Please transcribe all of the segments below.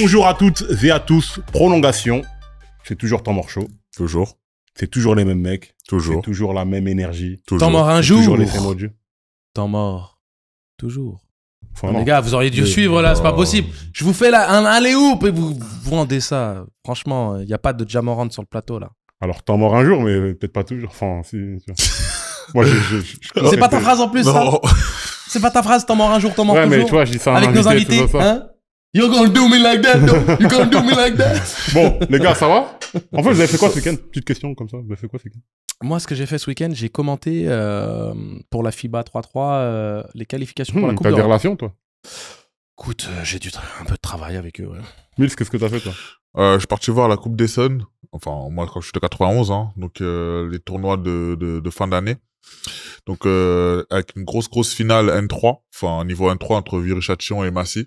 Bonjour à toutes et à tous. Prolongation. C'est toujours temps mort chaud. Toujours. C'est toujours les mêmes mecs. Toujours. C'est toujours la même énergie. Toujours. Temps mort un jour. Toujours les mêmes modules. Temps mort. Toujours. Enfin, Non, non. les gars, vous auriez dû suivre là, c'est pas possible. Je vous fais là un alley-oop et vous rendez ça. Franchement, il n'y a pas de Jamorant sur le plateau là. Alors, temps mort un jour, mais peut-être pas toujours. Enfin, si. Moi, C'est pas ta phrase en plus, ça. Non. C'est pas ta phrase, temps mort un jour, temps mort Ouais, toujours. mais tu vois, je dis ça à un avec nos invité, invités, tout ça. hein. You're gonna do me like that, though. You're gonna do me like that. Bon, les gars, ça va? En fait, vous avez fait quoi ce week-end? Petite question comme ça. Vous avez fait quoi ce week-end? Moi, ce que j'ai fait ce week-end, j'ai commenté pour la FIBA 3-3 les qualifications pour la Coupe T'as des d'Europe. relations, toi? Écoute, j'ai dû un peu de travail avec eux. Ouais. Mills, qu'est-ce que t'as fait, toi? Je suis parti voir la Coupe des Suns. Enfin, moi, quand j'étais 91, hein. Donc, les tournois de fin d'année. Donc, avec une grosse finale N3. Enfin, niveau N3 entre Viry-Châtillon et Massy.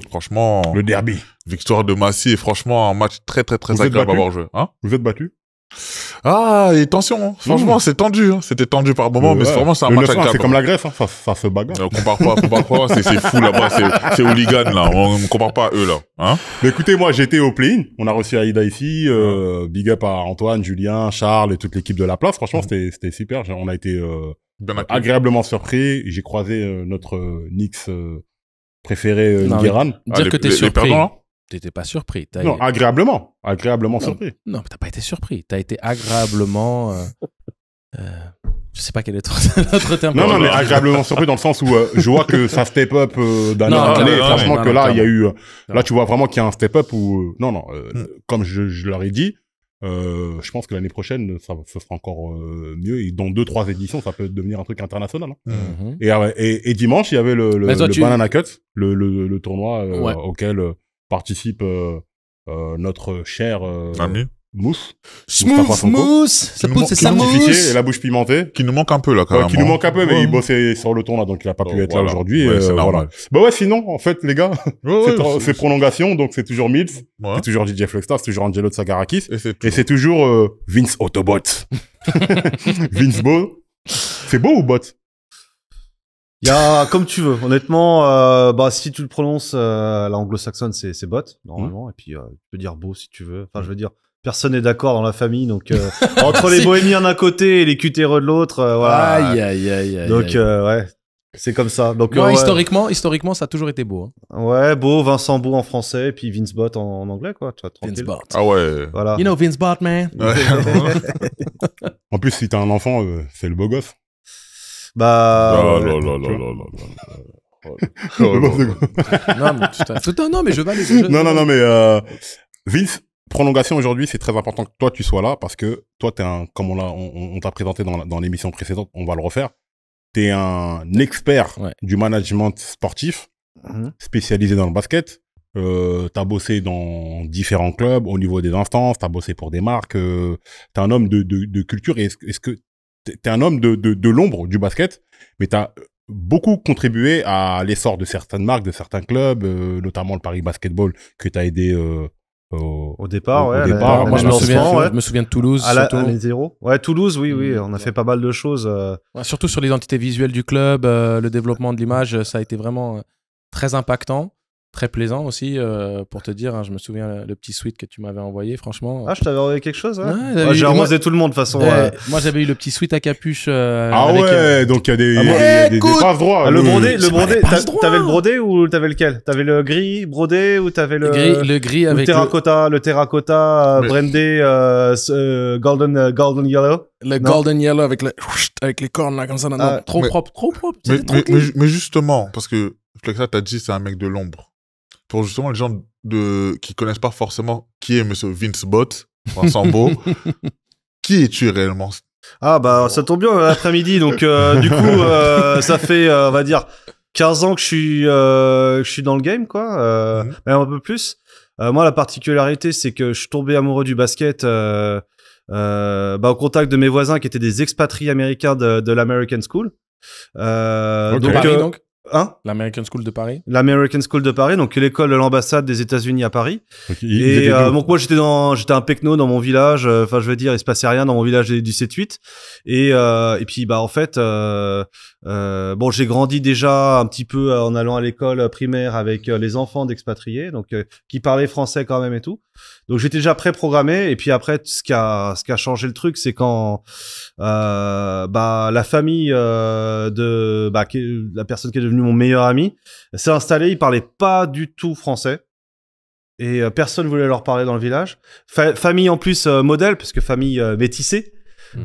Franchement, Le derby. victoire de Massy et franchement, un match très Vous êtes agréable à battu avoir joué. Hein? Vous êtes battus? Ah, et attention, hein. Franchement, c'est tendu, hein. C'était tendu par moment, mais Ouais. vraiment, c'est un Le match 9-1, agréable. c'est comme la Grèce, hein. Ça se bagarre. On compare pas, c'est fou là-bas, c'est hooligan là, on compare pas à eux là, hein. Mais écoutez, moi, j'étais au play-in. On a reçu Aïda ici. Big up à Antoine, Julien, Charles et toute l'équipe de la place. Franchement, c'était super. On a été Bien accueilli. agréablement surpris. J'ai croisé notre Knicks préféré, Non, Guéran. Dire Ah, que t'es les surpris. perdants, là T'étais pas surpris. Non, agréablement surpris. Non, mais t'as pas été surpris. T'as été agréablement. Je sais pas quel est l'autre terme. Non, pour non, mais dire. agréablement surpris dans le sens où je vois que ça step up d'année Non, en année. non, Franchement, non, que non, là, il y a eu. Non. Là, tu vois vraiment qu'il y a un step up où. Non, comme je leur ai dit, je pense que l'année prochaine, ce sera encore mieux. Et dans 2-3 éditions, ça peut devenir un truc international. Hein. Mhm. Et dimanche, il y avait le toi, Banana Cuts, le tournoi Ouais. auquel participe notre cher Ami. Mousse. Smooth, Mustafa Sonko. mousse. Ça Qui pousse, nous c'est ça, Certifié mousse. et la bouche pimentée. Qui nous manque un peu là, carrément. Qui nous manque un peu, mais Ouais. il bossait sur le tournoi, donc il a pas pu être là Voilà. aujourd'hui. Ouais, c'est normal. Voilà. Bah ouais, sinon, en fait, les gars, c'est prolongation, donc c'est toujours Mills, Ouais. c'est toujours DJ Fluxstar, c'est toujours Angelo de Sagarakis, Et c'est tout. et c'est toujours Vince Autobot. Vince Beau. C'est beau ou bot? Il y a comme tu veux. Honnêtement, bah si tu le prononces à l'anglo-saxonne, c'est bot normalement. Et puis tu peux dire beau si tu veux. Enfin, je veux dire, personne n'est d'accord dans la famille, donc entre les bohémiens d'un côté et les cutéreux de l'autre, voilà. Aïe, aïe, aïe, aïe. Donc aïe. ouais, c'est comme ça. Donc Moi, ouais. historiquement, ça a toujours été beau. Hein. Ouais, beau, Vincent Beau en français, et puis Vince Bot en anglais, quoi. Tu vois, Vince tranquille. Bart. Ah ouais. Voilà. You know Vince Bart, man. Ouais. En plus, si t'as un enfant, c'est le beau gosse. Bah. Oh ouais. là là là là là Le beau là. gosse. Non, mais non, mais je valide. Non, mais Vince, prolongation aujourd'hui, c'est très important que toi tu sois là parce que toi t'es comme on t'a présenté dans l'émission précédente, on va le refaire. T'es un expert du management sportif, spécialisé dans le basket. T'as bossé dans différents clubs au niveau des instances, t'as bossé pour des marques. T'es un homme de culture. Et est-ce que t'es un homme de l'ombre du basket, mais t'as beaucoup contribué à l'essor de certaines marques, de certains clubs, notamment le Paris Basketball que t'as aidé Au départ, au ouais. départ, Moi, je me lancement, ouais. souviens de Toulouse. À surtout. les zéros. Ouais, Toulouse, oui. On a fait pas mal de choses. Ouais, surtout sur l'identité visuelle du club, le développement de l'image, ça a été vraiment très impactant, très plaisant aussi. Pour te dire, hein, je me souviens le petit tweet que tu m'avais envoyé, franchement. Ah, je t'avais envoyé quelque chose, ouais. Ouais, J'ai moi- arrosé tout le monde de toute façon. Moi, j'avais eu le petit sweat à capuche. Ah avec, ouais, donc il y a des, Ah il y bon, a des écoute, passes droits. Ah, le brodé, passe droit. t'avais le brodé ou t'avais lequel? T'avais le gris brodé ou t'avais le gris le avec terracotta Mais- brandé golden yellow? le Non. golden yellow avec les cornes là comme ça. Non, Ah, trop mais- propre, trop propre. Mais, C'était trop mais, clean. mais justement, parce que Flexa t'a dit c'est un mec de l'ombre. Pour justement les gens qui connaissent pas forcément qui est monsieur Vince Bott, Vincent Beau, qui es-tu réellement? Ah bah ça tombe bien l'après-midi donc du coup ça fait on va dire 15 ans que je suis dans le game quoi, même un peu plus. Moi la particularité c'est que je suis tombé amoureux du basket au contact de mes voisins qui étaient des expatriés américains de l'American School. De Donc, Paris, donc. L'American School de Paris. L'American School de Paris, donc l'école de l'ambassade des États-Unis à Paris. Donc, Donc moi j'étais un pecno dans mon village. Enfin je veux dire, il se passait rien dans mon village du 7-8. Et puis en fait, bon j'ai grandi déjà un petit peu en allant à l'école primaire avec les enfants d'expatriés, donc qui parlaient français quand même et tout. Donc j'étais déjà préprogrammé. Et puis après, ce qui a changé le truc, c'est quand la famille la personne qui est devenue mon meilleur ami s'est installée. Il parlait pas du tout français et personne voulait leur parler dans le village. Famille en plus modèle, parce que famille métissée.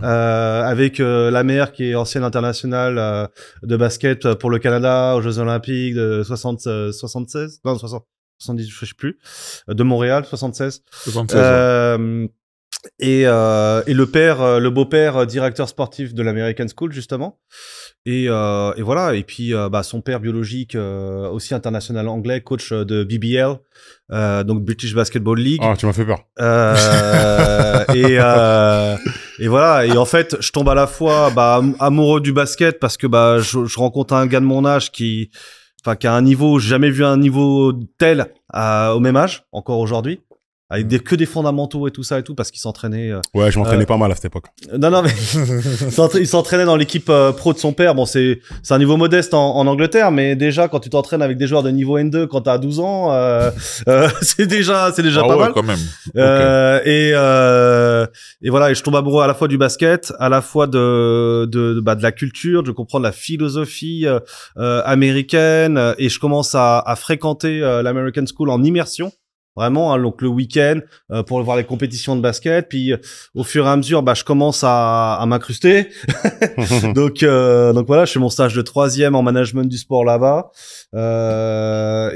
Avec la mère qui est ancienne internationale de basket pour le Canada aux Jeux Olympiques de 76, non 70, je sais plus, de Montréal, 76. Et le père, le beau-père, directeur sportif de l'American School justement. Et voilà. Et puis son père biologique, aussi international anglais, coach de BBL, donc British Basketball League. Ah, tu m'as fait peur. Et voilà. Et en fait, je tombe à la fois amoureux du basket parce que je rencontre un gars de mon âge qui a un niveau, j'ai jamais vu un niveau tel au même âge, encore aujourd'hui. Avec que des fondamentaux et tout ça et tout, parce qu'il s'entraînait. Ouais, je m'entraînais pas mal à cette époque. Non, mais il s'entraînait dans l'équipe pro de son père. Bon, c'est un niveau modeste en Angleterre, mais déjà, quand tu t'entraînes avec des joueurs de niveau N2 quand t'as 12 ans, c'est déjà pas mal. Quand même. Et voilà, et je tombe amoureux à la fois du basket, à la fois de la culture, de comprendre la philosophie américaine, et je commence à fréquenter l'American School en immersion. Vraiment, donc le week-end pour voir les compétitions de basket, puis au fur et à mesure, je commence à m'incruster. donc voilà, je fais mon stage de 3e en management du sport là-bas,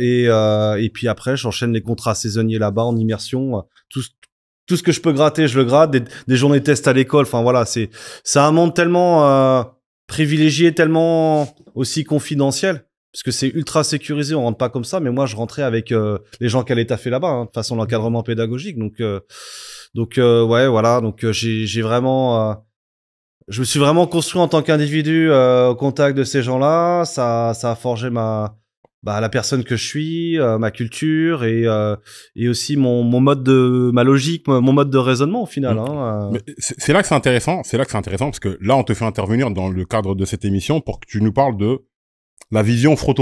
et puis après, j'enchaîne les contrats saisonniers là-bas en immersion. Tout ce que je peux gratter, je le gratte. Des journées de test à l'école. Enfin voilà, c'est un monde tellement privilégié, tellement aussi confidentiel. Parce que c'est ultra sécurisé, on rentre pas comme ça. Mais moi, je rentrais avec les gens qui allaient taffer là-bas, de façon l'encadrement pédagogique. Donc ouais, voilà. Donc j'ai vraiment, je me suis vraiment construit en tant qu'individu au contact de ces gens-là. Ça a forgé la personne que je suis, ma culture et aussi mon mode ma logique, mon mode de raisonnement au final. Mais c'est là que c'est intéressant. C'est là que c'est intéressant parce que là, on te fait intervenir dans le cadre de cette émission pour que tu nous parles de la vision front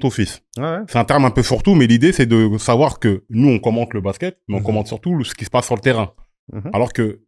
office. Ouais. C'est un terme un peu fourre-tout, mais l'idée, c'est de savoir que nous, on commente le basket, mais on commente surtout ce qui se passe sur le terrain. Alors que,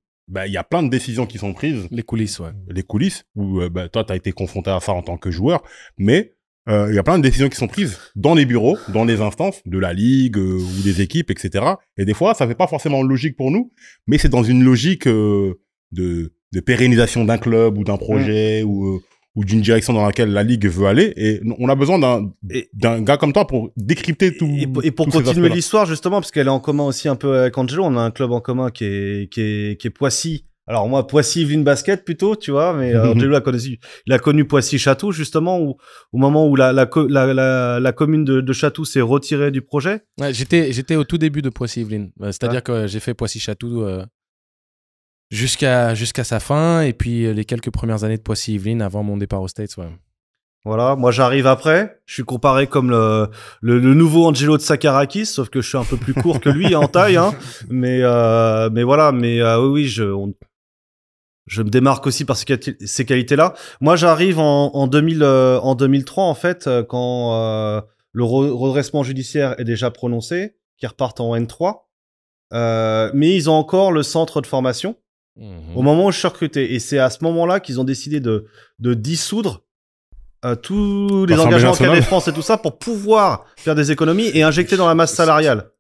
il y a plein de décisions qui sont prises. Les coulisses, ouais. Les coulisses, où, toi, t'as été confronté à ça en tant que joueur, mais, il y a plein de décisions qui sont prises dans les bureaux, dans les instances de la ligue, ou des équipes, etc. Et des fois, ça fait pas forcément logique pour nous, mais c'est dans une logique, de pérennisation d'un club ou d'un projet, ou d'une direction dans laquelle la ligue veut aller, et on a besoin d'un gars comme toi pour décrypter tout. Et pour continuer l'histoire, justement, parce qu'elle est en commun aussi un peu avec Angelo, on a un club en commun qui est Poissy. Alors moi, Poissy-Yvelines Basket plutôt, tu vois, mais Angelo il a connu Poissy-Chatou, justement, au moment où la commune de Chatou s'est retirée du projet. Ouais, j'étais au tout début de Poissy-Yvelines. C'est-à-dire que j'ai fait Poissy-Chatou jusqu'à sa fin, et puis les quelques premières années de Poissy-Yvelines avant mon départ aux States, ouais. Voilà, moi j'arrive après, je suis comparé comme le nouveau Angelo de Sakarakis, sauf que je suis un peu plus court que lui en taille, hein. Mais voilà, oui, je me démarque aussi par ces qualités-là. Moi j'arrive en 2003 en fait, quand le redressement judiciaire est déjà prononcé, qui repartent en N3, mais ils ont encore le centre de formation. Au moment où je suis recruté, et c'est à ce moment-là qu'ils ont décidé de dissoudre tous les engagements en Cadet France et tout ça pour pouvoir faire des économies et injecter dans la masse salariale.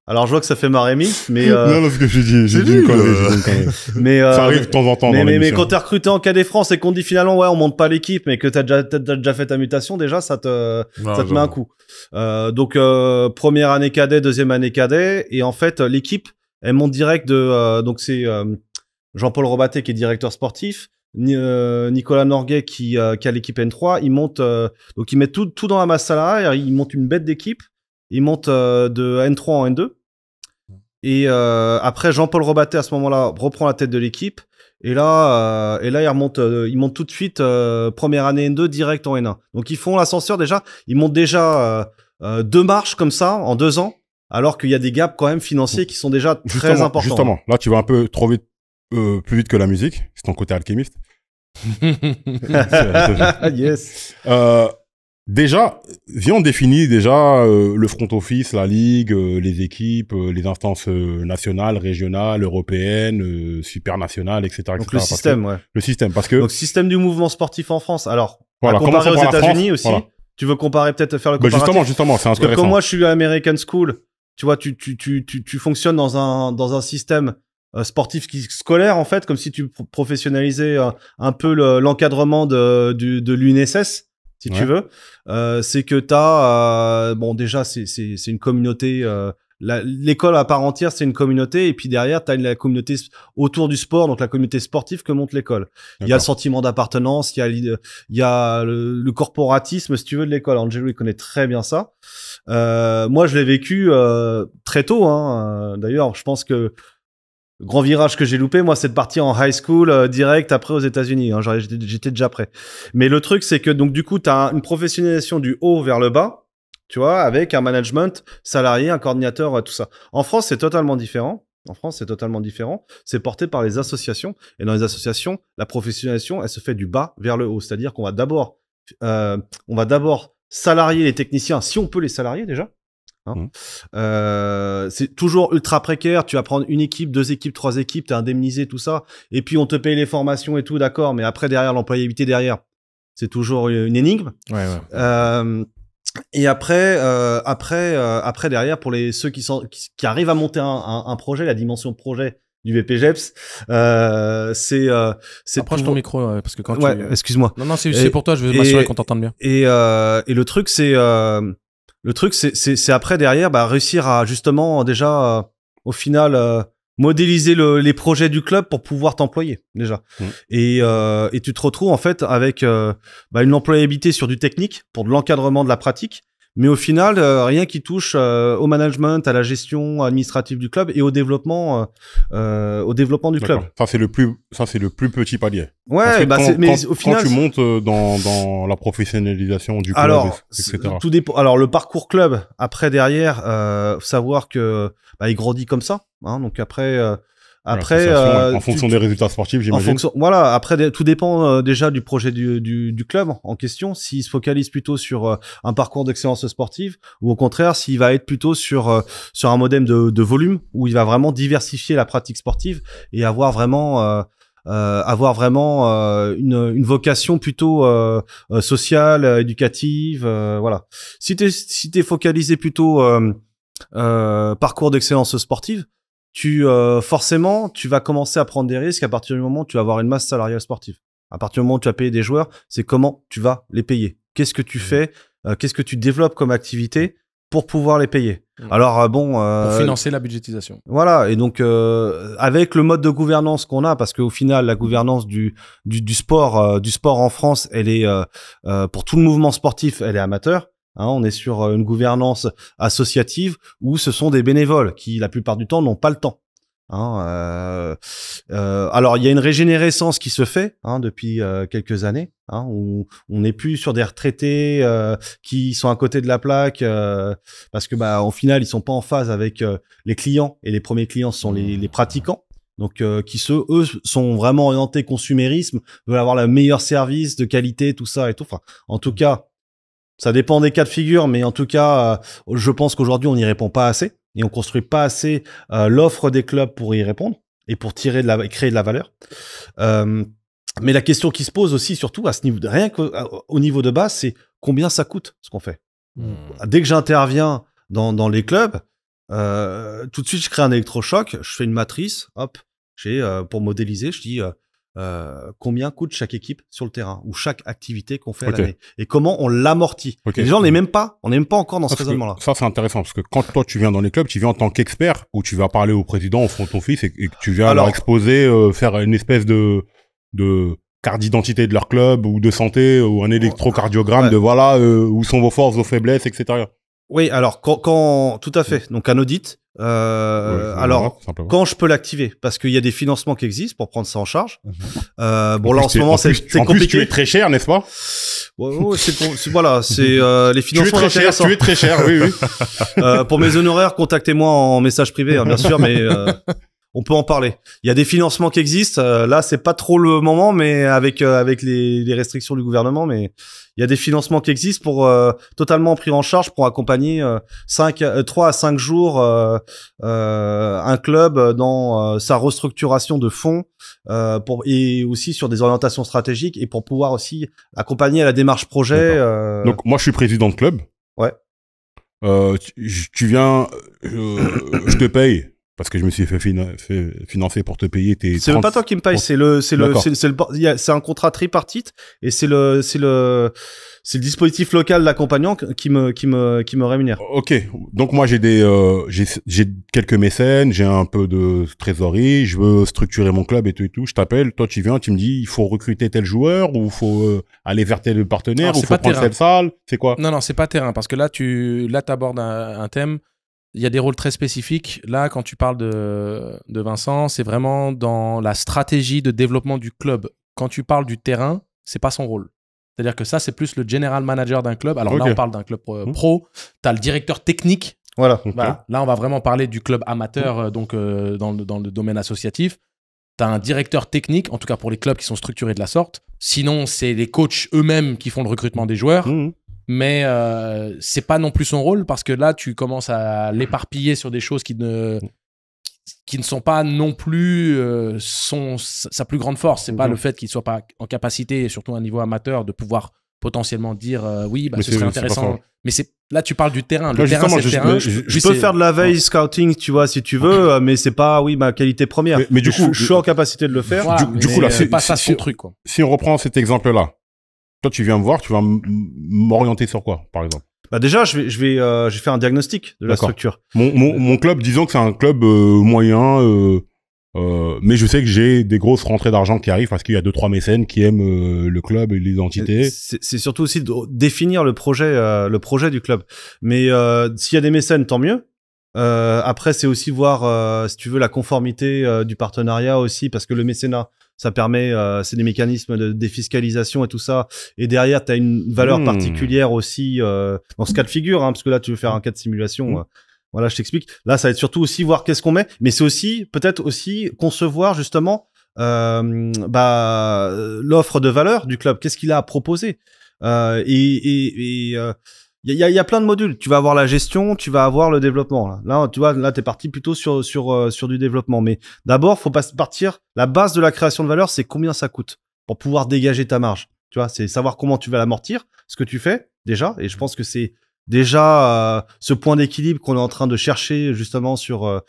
Alors je vois que ça fait marrer Mix, mais non, ce que j'ai dit une connerie. Mais ça arrive de temps en temps. Mais quand t'es recruté en Cadet France et qu'on dit finalement ouais on monte pas l'équipe, mais que t'as déjà fait ta mutation, déjà ça te met un coup. Donc première année cadet, deuxième année cadet, et en fait l'équipe elle monte direct donc c'est Jean-Paul Robaté qui est directeur sportif, Nicolas Norguet qui a l'équipe N3, ils montent donc ils mettent tout dans la masse salariale, ils montent une bête d'équipe, ils montent de N3 en N2. Et après, Jean-Paul Robatet, à ce moment-là, reprend la tête de l'équipe. Et là, il monte tout de suite, première année N2, direct en N1. Donc, ils font l'ascenseur déjà. Ils montent déjà 2 marches comme ça, en 2 ans, alors qu'il y a des gaps quand même financiers qui sont déjà très importants. Justement, là, tu vas un peu trop vite, plus vite que la musique. C'est ton côté alchimiste. Yes. Déjà, viens, on définit déjà le front office, la ligue, les équipes, les instances nationales, régionales, européennes, supranationales, etc. Donc le système, ouais. Le système, parce que... Donc système du mouvement sportif en France. Alors, voilà, à comparer aux États-Unis aussi. Voilà. Tu veux comparer, peut-être faire le comparatif. Justement, c'est intéressant. Comme moi, je suis à American School. Tu vois, tu fonctionnes dans un système sportif scolaire, en fait, comme si tu professionnalisais un peu l'encadrement de l'UNSS. Si tu veux, c'est que t'as bon, déjà c'est une communauté, l'école à part entière, c'est une communauté, et puis derrière t'as la communauté autour du sport, donc la communauté sportive que monte l'école. Il y a le sentiment d'appartenance, il y a le corporatisme, si tu veux, de l'école. Angelo, il connaît très bien ça. Moi, je l'ai vécu très tôt, hein. D'ailleurs, je pense que le grand virage que j'ai loupé, moi, c'est de partir en high school direct après aux États-Unis. Hein. J'étais déjà prêt. Mais le truc, c'est que donc du coup, tu as une professionnalisation du haut vers le bas, tu vois, avec un management salarié, un coordinateur, tout ça. En France, c'est totalement différent. C'est porté par les associations. Et dans les associations, la professionnalisation, elle se fait du bas vers le haut. C'est-à-dire qu'on va d'abord salarier les techniciens, si on peut les salarier déjà. C'est toujours ultra précaire. Tu vas prendre une équipe, 2 équipes, 3 équipes, t'es indemnisé, tout ça, et puis on te paye les formations et tout, d'accord, mais après derrière l'employabilité derrière, c'est toujours une énigme. Et après derrière, pour ceux qui arrivent à monter un projet, la dimension projet du BPGEPS, c'est approche ton micro, parce que quand excuse-moi. Non, c'est pour toi, je veux m'assurer qu'on t'entende bien. Et le truc, c'est après derrière, réussir à justement déjà au final modéliser les projets du club pour pouvoir t'employer déjà. Et tu te retrouves en fait avec une employabilité sur du technique pour de l'encadrement de la pratique, mais au final rien qui touche au management, à la gestion administrative du club et au développement du club. Ça c'est le plus petit palier. Ouais, mais au final, quand tu montes dans la professionnalisation du club, alors, etc. Tout dépend. Alors le parcours club, après derrière, savoir que il grandit comme ça. Hein, donc après, en fonction des résultats sportifs, j'imagine. Voilà. Après, tout dépend déjà du projet du club en question. S'il se focalise plutôt sur un parcours d'excellence sportive, ou au contraire, s'il va être plutôt sur un modèle de volume où il va vraiment diversifier la pratique sportive et avoir vraiment une vocation plutôt sociale, éducative, voilà. Si t'es focalisé plutôt parcours d'excellence sportive, forcément tu vas commencer à prendre des risques à partir du moment où tu vas avoir une masse salariale sportive. À partir du moment où tu vas payer des joueurs, c'est comment tu vas les payer. Qu'est-ce que tu fais, qu'est-ce que tu développes comme activité pour pouvoir les payer. Alors pour financer la budgétisation. Voilà, et donc avec le mode de gouvernance qu'on a, parce qu'au final la gouvernance du sport en France, elle est pour tout le mouvement sportif, elle est amateur. Hein, on est sur une gouvernance associative où ce sont des bénévoles qui la plupart du temps n'ont pas le temps. Hein, alors il y a une régénérescence qui se fait depuis quelques années, où on n'est plus sur des retraités qui sont à côté de la plaque parce que au final ils sont pas en phase avec les clients, et les premiers clients sont les pratiquants, donc qui eux sont vraiment orientés consumérisme, veulent avoir le meilleur service de qualité, tout ça et tout. Enfin, en tout cas, ça dépend des cas de figure, mais en tout cas je pense qu'aujourd'hui on n'y répond pas assez. Et on construit pas assez l'offre des clubs pour y répondre et pour créer de la valeur. Mais la question qui se pose aussi, surtout à ce niveau, rien qu'au niveau de base, c'est combien ça coûte ce qu'on fait. Dès que j'interviens dans les clubs, tout de suite je crée un électrochoc, je fais une matrice, hop, pour modéliser, je dis combien coûte chaque équipe sur le terrain ou chaque activité qu'on fait à l'année et comment on l'amortit. Les gens, on n'est même pas encore dans ce raisonnement-là. Ça, c'est intéressant parce que quand toi, tu viens dans les clubs, tu viens en tant qu'expert où tu vas parler au président, au front office et que tu viens leur exposer, faire une espèce de carte d'identité de leur club ou de santé ou un électrocardiogramme de voilà, où sont vos forces, vos faiblesses, etc. Oui, alors tout à fait. Donc un audit. Alors quand je peux l'activer, parce qu'il y a des financements qui existent pour prendre ça en charge. Bon là en ce moment c'est compliqué. Plus, tu es très cher, n'est-ce pas? Voilà, c'est les financements. Tu es très cher, oui, oui. Pour mes honoraires, contactez-moi en message privé, hein, bien sûr, mais on peut en parler. Il y a des financements qui existent. Là, c'est pas trop le moment, mais avec les restrictions du gouvernement, mais il y a des financements qui existent pour totalement pris en charge pour accompagner 3 à 5 jours un club dans sa restructuration de fonds et aussi sur des orientations stratégiques et pour pouvoir aussi accompagner à la démarche projet. Donc moi, je suis président de club. Ouais. Tu viens, je te paye. Parce que je me suis fait financer pour te payer tes. C'est même pas toi qui me paye, c'est un contrat tripartite et c'est le dispositif local d'accompagnant qui me rémunère. Ok. Donc moi j'ai quelques mécènes, j'ai un peu de trésorerie, je veux structurer mon club et tout. Je t'appelle, toi tu viens, tu me dis il faut recruter tel joueur ou il faut aller vers tel partenaire ou il faut prendre telle salle. C'est quoi? Non, c'est pas terrain parce que là t'abordes un thème. Il y a des rôles très spécifiques. Là, quand tu parles de Vincent, c'est vraiment dans la stratégie de développement du club. Quand tu parles du terrain, c'est pas son rôle. C'est-à-dire que ça, c'est plus le general manager d'un club. Alors là, on parle d'un club pro. Tu as le directeur technique. Voilà. Là, on va vraiment parler du club amateur, donc dans le domaine associatif. Tu as un directeur technique, en tout cas pour les clubs qui sont structurés de la sorte. Sinon, c'est les coachs eux-mêmes qui font le recrutement des joueurs. Mais c'est pas non plus son rôle parce que là tu commences à l'éparpiller sur des choses qui ne sont pas non plus sa plus grande force. C'est pas le fait qu'il soit pas en capacité, et surtout à un niveau amateur, de pouvoir potentiellement dire oui, ce serait intéressant. Mais là tu parles du terrain. Le terrain, c'est le terrain. Je peux faire de la veille scouting, tu vois, si tu veux, mais c'est pas ma qualité première. Mais du coup, je suis en capacité de le faire. Voilà, du coup là, c'est pas ça son truc, quoi. Si on reprend cet exemple-là. Toi, tu viens me voir, tu vas m'orienter sur quoi, par exemple? Bah déjà, je vais faire un diagnostic de la structure. Mon club, disons que c'est un club moyen, mais je sais que j'ai des grosses rentrées d'argent qui arrivent parce qu'il y a 2-3 mécènes qui aiment le club et l'identité. C'est surtout aussi de définir le projet du club. Mais s'il y a des mécènes, tant mieux. Après, c'est aussi voir, si tu veux, la conformité du partenariat aussi, parce que le mécénat, ça permet, c'est des mécanismes de défiscalisation et tout ça. Et derrière, tu as une valeur particulière aussi dans ce cas de figure, hein, parce que là, tu veux faire un cas de simulation. Voilà, je t'explique. Là, ça va être surtout aussi voir qu'est-ce qu'on met, mais c'est aussi peut-être aussi concevoir justement l'offre de valeur du club. Qu'est-ce qu'il a à proposer il y a plein de modules. Tu vas avoir la gestion, tu vas avoir le développement. Là tu vois, là t'es parti plutôt sur du développement. Mais d'abord, faut pas partir. La base de la création de valeur, c'est combien ça coûte pour pouvoir dégager ta marge. Tu vois, c'est savoir comment tu vas l'amortir, ce que tu fais déjà. Et je pense que c'est déjà ce point d'équilibre qu'on est en train de chercher justement sur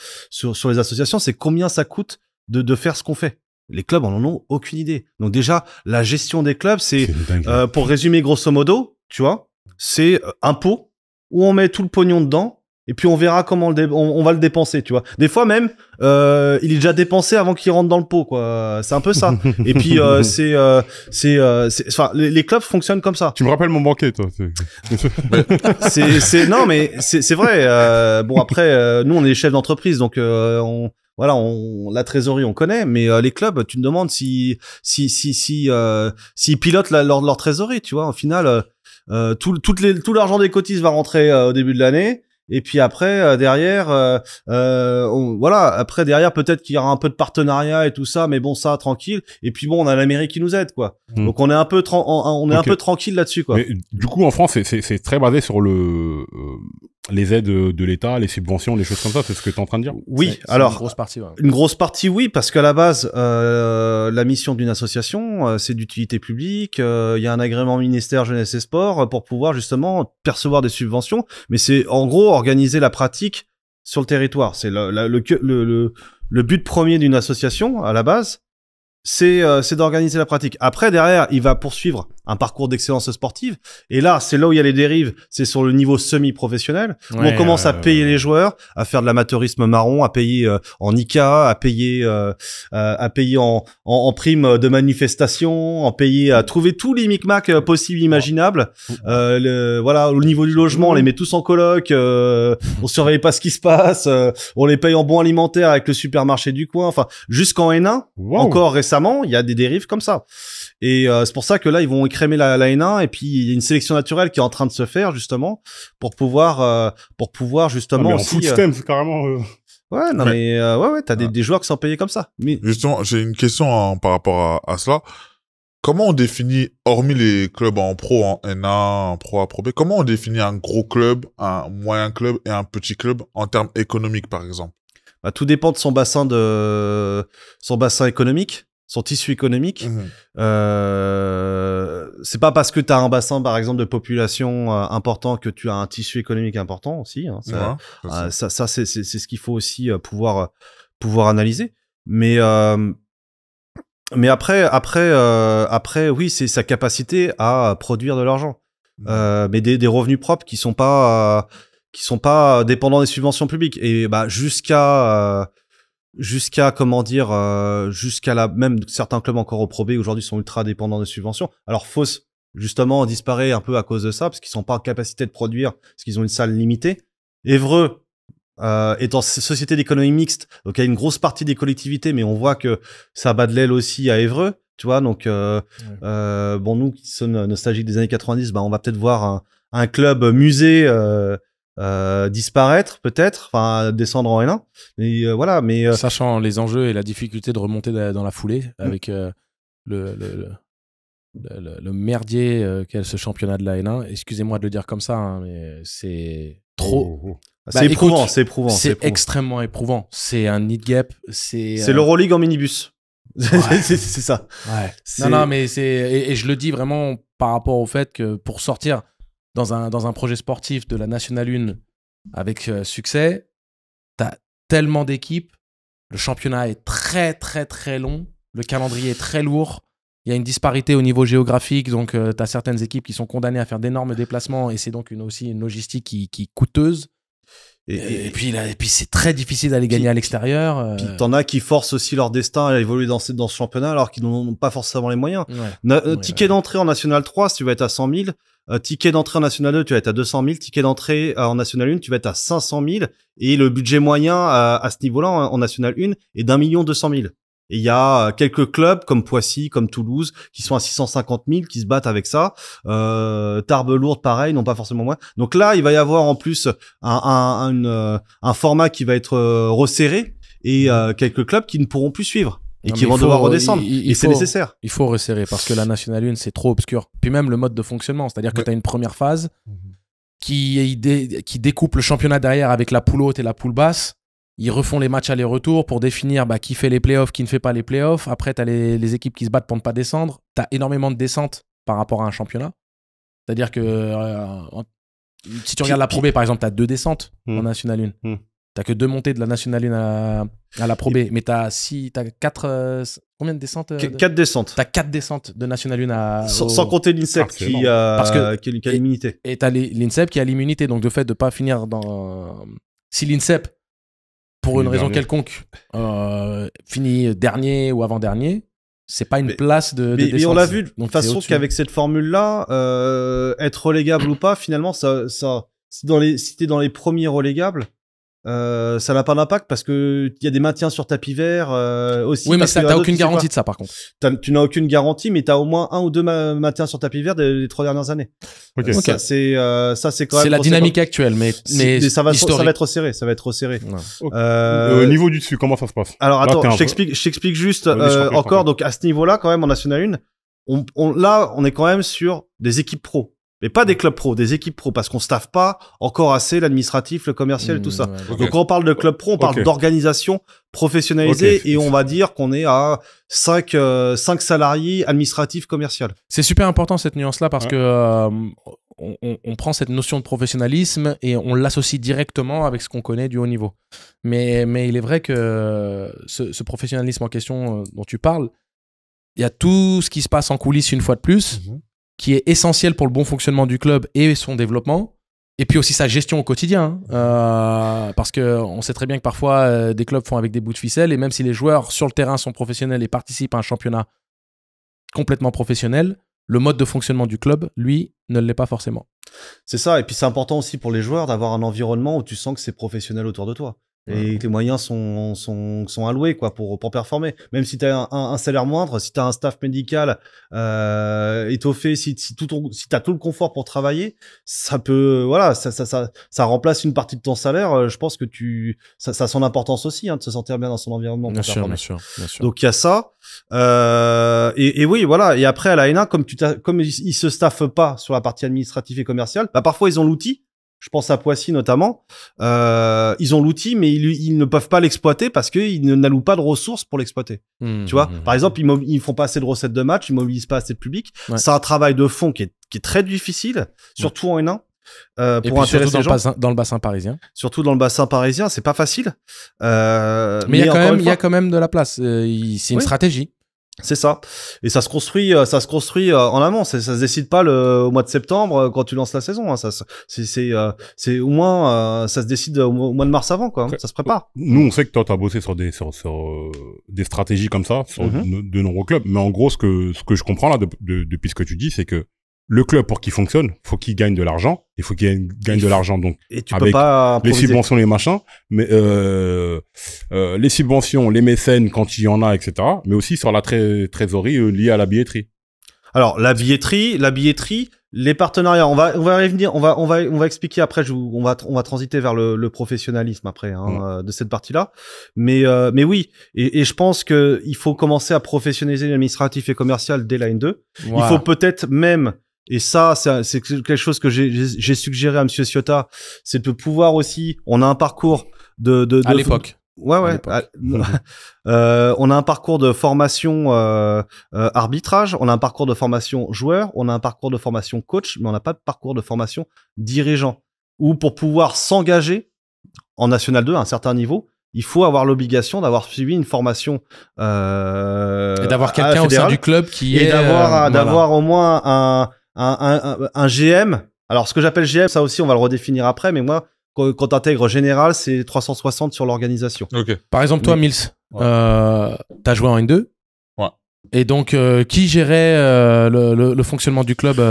les associations, c'est combien ça coûte de faire ce qu'on fait. Les clubs en ont aucune idée. Donc déjà, la gestion des clubs, c'est pour résumer grosso modo, tu vois. C'est un pot où on met tout le pognon dedans et puis on verra comment on va le dépenser, tu vois. Des fois même, il est déjà dépensé avant qu'il rentre dans le pot, quoi. C'est un peu ça. Et puis les clubs fonctionnent comme ça. Tu me rappelles mon banquier, toi. Non, mais c'est vrai. Bon après, nous on est chefs d'entreprise, donc la trésorerie on connaît, mais les clubs, tu te demandes s'ils pilotent leur trésorerie, tu vois. Au final. Tout l'argent des cotises va rentrer au début de l'année et puis après derrière après derrière peut-être qu'il y aura un peu de partenariat et tout ça, mais bon, ça tranquille. Et puis bon, on a la mairie qui nous aide, quoi. Donc on est un peu un peu tranquille là-dessus, quoi. Mais du coup en France c'est très basé sur les aides de l'État, les subventions, les choses comme ça, c'est ce que tu es en train de dire? Oui, alors une grosse partie, ouais. Une grosse partie, oui, parce qu'à la base, la mission d'une association, c'est d'utilité publique. Il y a un agrément ministère jeunesse et sport pour pouvoir justement percevoir des subventions, mais c'est en gros organiser la pratique sur le territoire. C'est le but premier d'une association à la base, c'est d'organiser la pratique. Après, derrière, il va poursuivre un parcours d'excellence sportive. Et là, c'est là où il y a les dérives, c'est sur le niveau semi-professionnel, où on commence à payer les joueurs, à faire de l'amateurisme marron, à payer en ICA, à payer en prime de manifestation, à payer, à trouver tous les micmacs possibles, imaginables. Voilà, au niveau du logement, on les met tous en coloc, on surveille pas ce qui se passe, on les paye en bons alimentaires avec le supermarché du coin. Enfin, jusqu'en N1, encore récemment, il y a des dérives comme ça. Et c'est pour ça que là, ils vont écrémer la N1, et puis il y a une sélection naturelle qui est en train de se faire justement pour pouvoir justement aussi. En foot c'est carrément. Ouais, non mais ouais, t'as des joueurs qui sont payés comme ça. Mais justement, j'ai une question par rapport à cela. Comment on définit, hormis les clubs en pro, en N1, en pro A, pro B, comment on définit un gros club, un moyen club et un petit club en termes économiques, par exemple? Bah, tout dépend de son bassin économique, son tissu économique. C'est pas parce que tu as un bassin, par exemple, de population important que tu as un tissu économique important aussi. Hein. Ça, c'est ce qu'il faut aussi pouvoir analyser. Mais après, oui, c'est sa capacité à produire de l'argent, mais des revenus propres qui sont pas dépendants des subventions publiques. Et bah jusqu'à même certains clubs encore au Pro B aujourd'hui sont ultra dépendants des subventions. Alors Fos justement disparaît un peu à cause de ça, parce qu'ils sont pas en capacité de produire, parce qu'ils ont une salle limitée. Évreux est en société d'économie mixte, donc il y a une grosse partie des collectivités, mais on voit que ça bat de l'aile aussi à Évreux, tu vois. Donc bon, nous qui sommes nostalgiques des années 90, bah on va peut-être voir un club musée disparaître peut-être, enfin descendre en N1. Et voilà, mais sachant les enjeux et la difficulté de remonter dans la foulée avec le merdier qu'est ce championnat de la N1. Excusez-moi de le dire comme ça, hein, mais c'est trop. C'est éprouvant, c'est éprouvant. C'est extrêmement éprouvant. C'est un need gap. C'est l'Euroleague en minibus. Ouais. c'est ça. Ouais. Non, mais et je le dis vraiment par rapport au fait que pour sortir dans un projet sportif de la National 1 avec succès, t'as tellement d'équipes, le championnat est très très très long, le calendrier est très lourd, il y a une disparité au niveau géographique, donc t'as certaines équipes qui sont condamnées à faire d'énormes déplacements, et c'est donc aussi une logistique qui est coûteuse. Et puis c'est très difficile d'aller gagner à l'extérieur. Puis t'en as qui forcent aussi leur destin à évoluer dans ce championnat alors qu'ils n'ont pas forcément les moyens. Ticket d'entrée en National 3, si tu vas être à 100 000. Ticket d'entrée en National 2, tu vas être à 200 000. Ticket d'entrée en National 1, tu vas être à 500 000. Et le budget moyen à ce niveau-là en National 1 est d'1 200 000. Et il y a quelques clubs comme Poissy, comme Toulouse, qui sont à 650 000, qui se battent avec ça. Tarbes Lourdes, pareil, non pas forcément moins. Donc là, il va y avoir en plus un format qui va être resserré, et quelques clubs qui ne pourront plus suivre et qui vont devoir redescendre. Et c'est nécessaire. Il faut resserrer parce que la National 1, c'est trop obscur. Puis même le mode de fonctionnement, c'est-à-dire que tu as une première phase qui découpe le championnat derrière avec la poule haute et la poule basse. Ils refont les matchs aller-retour pour définir qui fait les playoffs, qui ne fait pas les playoffs. Après, tu as les équipes qui se battent pour ne pas descendre. Tu as énormément de descentes par rapport à un championnat. C'est-à-dire que si tu regardes la Pro B, par exemple, tu as 2 descentes en National 1. T'as que 2 montées de la National 1 à la Pro B. Mais t'as 4... combien de descentes 4 descentes. T'as 4 descentes de National 1 sans compter l'INSEP qui a l'immunité. Et t'as l'INSEP qui a l'immunité. Donc, le fait de pas finir dans... Si l'INSEP, pour une raison quelconque, finit dernier ou avant-dernier, c'est pas une place de descente. Mais on l'a vu de toute façon qu'avec cette formule-là, être relégable ou pas, finalement, si t'es dans les premiers relégables, ça n'a pas d'impact parce que il y a des maintiens sur tapis vert aussi. Oui, mais t'as aucune garantie de ça, par contre. Tu n'as aucune garantie, mais t'as au moins 1 ou 2 maintiens sur tapis vert des 3 dernières années. Okay. Ça c'est quand même. C'est la dynamique actuelle, mais ça va être resserré. Ça va être resserré. Au niveau du dessus, comment ça se passe? Alors attends, je t'explique juste encore. Donc à ce niveau-là, quand même en National 1, on est quand même sur des équipes pro. Mais pas des clubs pro, des équipes pro, parce qu'on staffe pas encore assez l'administratif, le commercial et tout ça. Donc quand on parle de club pro, on parle d'organisation professionnalisée, et on va dire qu'on est à 5 salariés administratifs commerciaux. C'est super important cette nuance-là parce que on prend cette notion de professionnalisme et on l'associe directement avec ce qu'on connaît du haut niveau. Mais il est vrai que ce professionnalisme en question dont tu parles, il y a tout ce qui se passe en coulisses une fois de plus. qui est essentiel pour le bon fonctionnement du club et son développement. Et puis aussi sa gestion au quotidien. Parce qu'on sait très bien que parfois, des clubs font avec des bouts de ficelle. Et même si les joueurs sur le terrain sont professionnels et participent à un championnat complètement professionnel, le mode de fonctionnement du club, lui, ne l'est pas forcément. C'est ça. Et puis c'est important aussi pour les joueurs d'avoir un environnement où tu sens que c'est professionnel autour de toi. Et que les moyens sont alloués quoi, pour performer. Même si tu as un salaire moindre, si tu as un staff médical étoffé, si tu as tout le confort pour travailler, ça peut, voilà, ça remplace une partie de ton salaire. Je pense que ça a son importance aussi, de se sentir bien dans son environnement. Bien sûr. Donc il y a ça. Et oui, voilà. Et après, à l'ANA, comme ils se staffent pas sur la partie administrative et commerciale, bah, parfois ils ont l'outil. Je pense à Poissy notamment. Ils ont l'outil, mais ils ne peuvent pas l'exploiter parce qu'ils n'allouent pas de ressources pour l'exploiter. Tu vois, par exemple, ils font pas assez de recettes de match, ils mobilisent pas assez de public. Ouais. C'est un travail de fond qui est très difficile, surtout en N1. Pour intéresser les gens. Dans le bassin parisien. Surtout dans le bassin parisien, c'est pas facile. Mais il y a quand même de la place. C'est une stratégie. C'est ça. Et ça se construit en amont. Ça se décide pas au mois de septembre quand tu lances la saison. C'est au moins, ça se décide au mois de mars avant, quoi. Ça se prépare. Nous, on sait que toi, t'as bossé sur des stratégies comme ça, de nombreux clubs. Mais en gros, ce que je comprends là, depuis ce que tu dis, c'est que le club, pour qu'il fonctionne, faut qu'il gagne de l'argent. Il faut qu'il gagne de l'argent, donc, et tu peux pas les subventions, les machins, mais les subventions, les mécènes quand il y en a, etc. Mais aussi sur la trésorerie liée à la billetterie. Alors la billetterie, les partenariats. On va y revenir. On va expliquer après. On va transiter vers le professionnalisme après de cette partie-là. Mais oui. Et je pense que il faut commencer à professionnaliser l'administratif et commercial dès la N2. Voilà. Il faut peut-être même. Et ça, c'est quelque chose que j'ai suggéré à Monsieur Ciotta, c'est de pouvoir aussi, on a un parcours à l'époque. Ouais. On a un parcours de formation arbitrage, on a un parcours de formation joueur, on a un parcours de formation coach, mais on n'a pas de parcours de formation dirigeant. Ou pour pouvoir s'engager en National 2 à un certain niveau, il faut avoir l'obligation d'avoir suivi une formation et d'avoir quelqu'un au sein du club qui d'avoir au moins un GM. Alors, ce que j'appelle GM, ça aussi, on va le redéfinir après, mais moi, quand t'intègres général, c'est 360 sur l'organisation. Okay. Par exemple, toi, Mills, t'as joué en N2. Ouais. Et donc, qui gérait le fonctionnement du club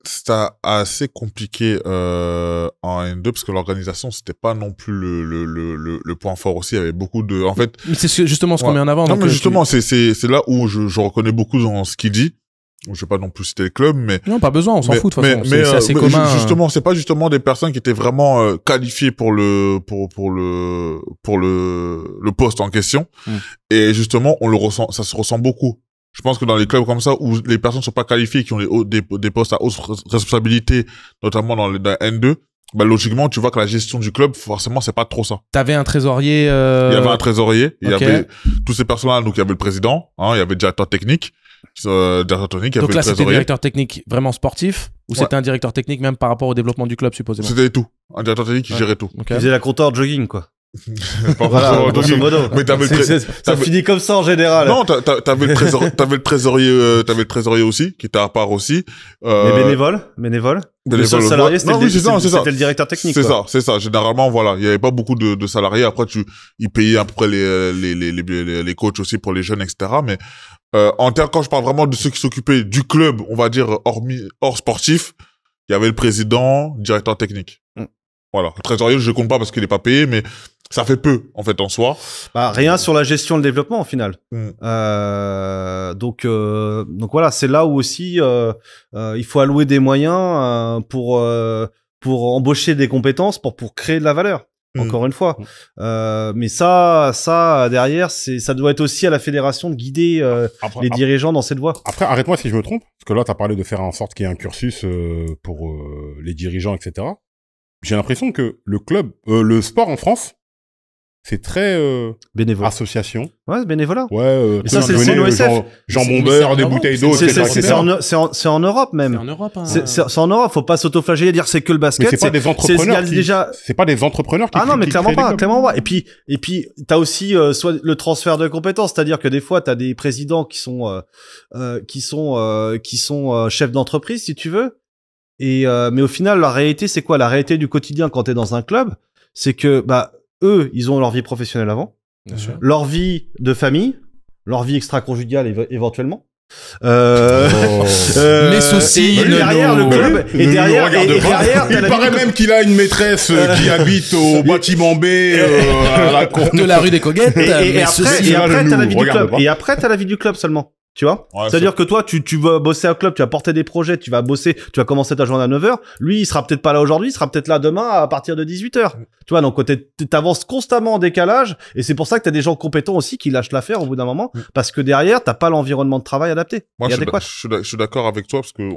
c'était assez compliqué en N2 parce que l'organisation, c'était pas non plus le point fort aussi. Il y avait beaucoup de... En fait... Mais c'est justement ce qu'on met en avant. Non, mais justement, c'est là où je reconnais beaucoup dans ce qu'il dit. Je vais pas non plus citer le club, mais... Non, pas besoin, on s'en fout de toute façon. C'est assez commun. Justement, c'est pas justement des personnes qui étaient vraiment qualifiées pour le poste en question. Et justement, on le ressent, ça se ressent beaucoup. Je pense que dans les clubs comme ça, où les personnes sont pas qualifiées, qui ont des postes à haute responsabilité, notamment dans N2, bah, logiquement, tu vois que la gestion du club, forcément, c'est pas trop ça. T'avais un trésorier, Il y avait un trésorier, il y avait tous ces personnes-là, donc il y avait le président, il y avait le directeur technique, donc là, c'était un directeur technique vraiment sportif ou c'était un directeur technique même par rapport au développement du club, supposément? C'était tout. Un directeur technique qui gérait tout. Il faisait la compteur jogging, quoi. Voilà, grosso modo. Mais ça finit comme ça en général. Non, t'avais le trésorier aussi, qui était à part aussi. Mais bénévole. Le seul salarié, c'était le directeur technique. C'est ça. Généralement, voilà. Il y avait pas beaucoup de salariés. Après, ils payaient à peu près les coachs aussi pour les jeunes, etc. Mais, quand je parle vraiment de ceux qui s'occupaient du club, on va dire, hors sportif, il y avait le président, directeur technique. Voilà. Le trésorier, je compte pas parce qu'il est pas payé, mais ça fait peu, en fait, en soi. Bah, rien sur la gestion et le développement, au final. Donc voilà, c'est là où aussi, il faut allouer des moyens, pour embaucher des compétences, pour créer de la valeur. Encore une fois. Mais ça, derrière, ça doit être aussi à la fédération de guider, les dirigeants dans cette voie. Après, arrête-moi si je me trompe, parce que là, t'as parlé de faire en sorte qu'il y ait un cursus, pour, les dirigeants, etc. J'ai l'impression que le sport en France, c'est très bénévole. Association. Ouais, bénévolat. Ouais, ça, c'est l'OSF. Jambon beurre, des bouteilles d'eau, etc. C'est en Europe même. C'est en Europe. Hein. C'est en Europe. Faut pas s'autoflageller et dire c'est que le basket. Mais c'est pas des entrepreneurs. C'est pas des entrepreneurs qui. Ah non, mais clairement pas. Et puis, t'as aussi soit le transfert de compétences, c'est-à-dire que des fois, t'as des présidents qui sont chefs d'entreprise, si tu veux. Et mais au final, la réalité, c'est quoi? La réalité du quotidien quand t'es dans un club, c'est que eux, ils ont leur vie professionnelle avant, leur vie de famille, leur vie extra-conjugale éventuellement. Mais ceci, derrière le club, et derrière, il paraît même qu'il a une maîtresse qui habite au bâtiment B, à la cour de la rue des Coguettes. Et après, t'as la vie du club. Et après, t'as la vie du club seulement. Tu vois? Ouais, c'est-à-dire que toi, tu vas bosser au club, tu vas porter des projets, tu vas bosser, tu vas commencer ta journée à 9h. Lui, il sera peut-être pas là aujourd'hui, il sera peut-être là demain à partir de 18h. Tu vois, donc t'avances constamment en décalage, et c'est pour ça que t'as des gens compétents aussi qui lâchent l'affaire au bout d'un moment, parce que derrière, t'as pas l'environnement de travail adapté. Moi, je suis d'accord avec toi, parce que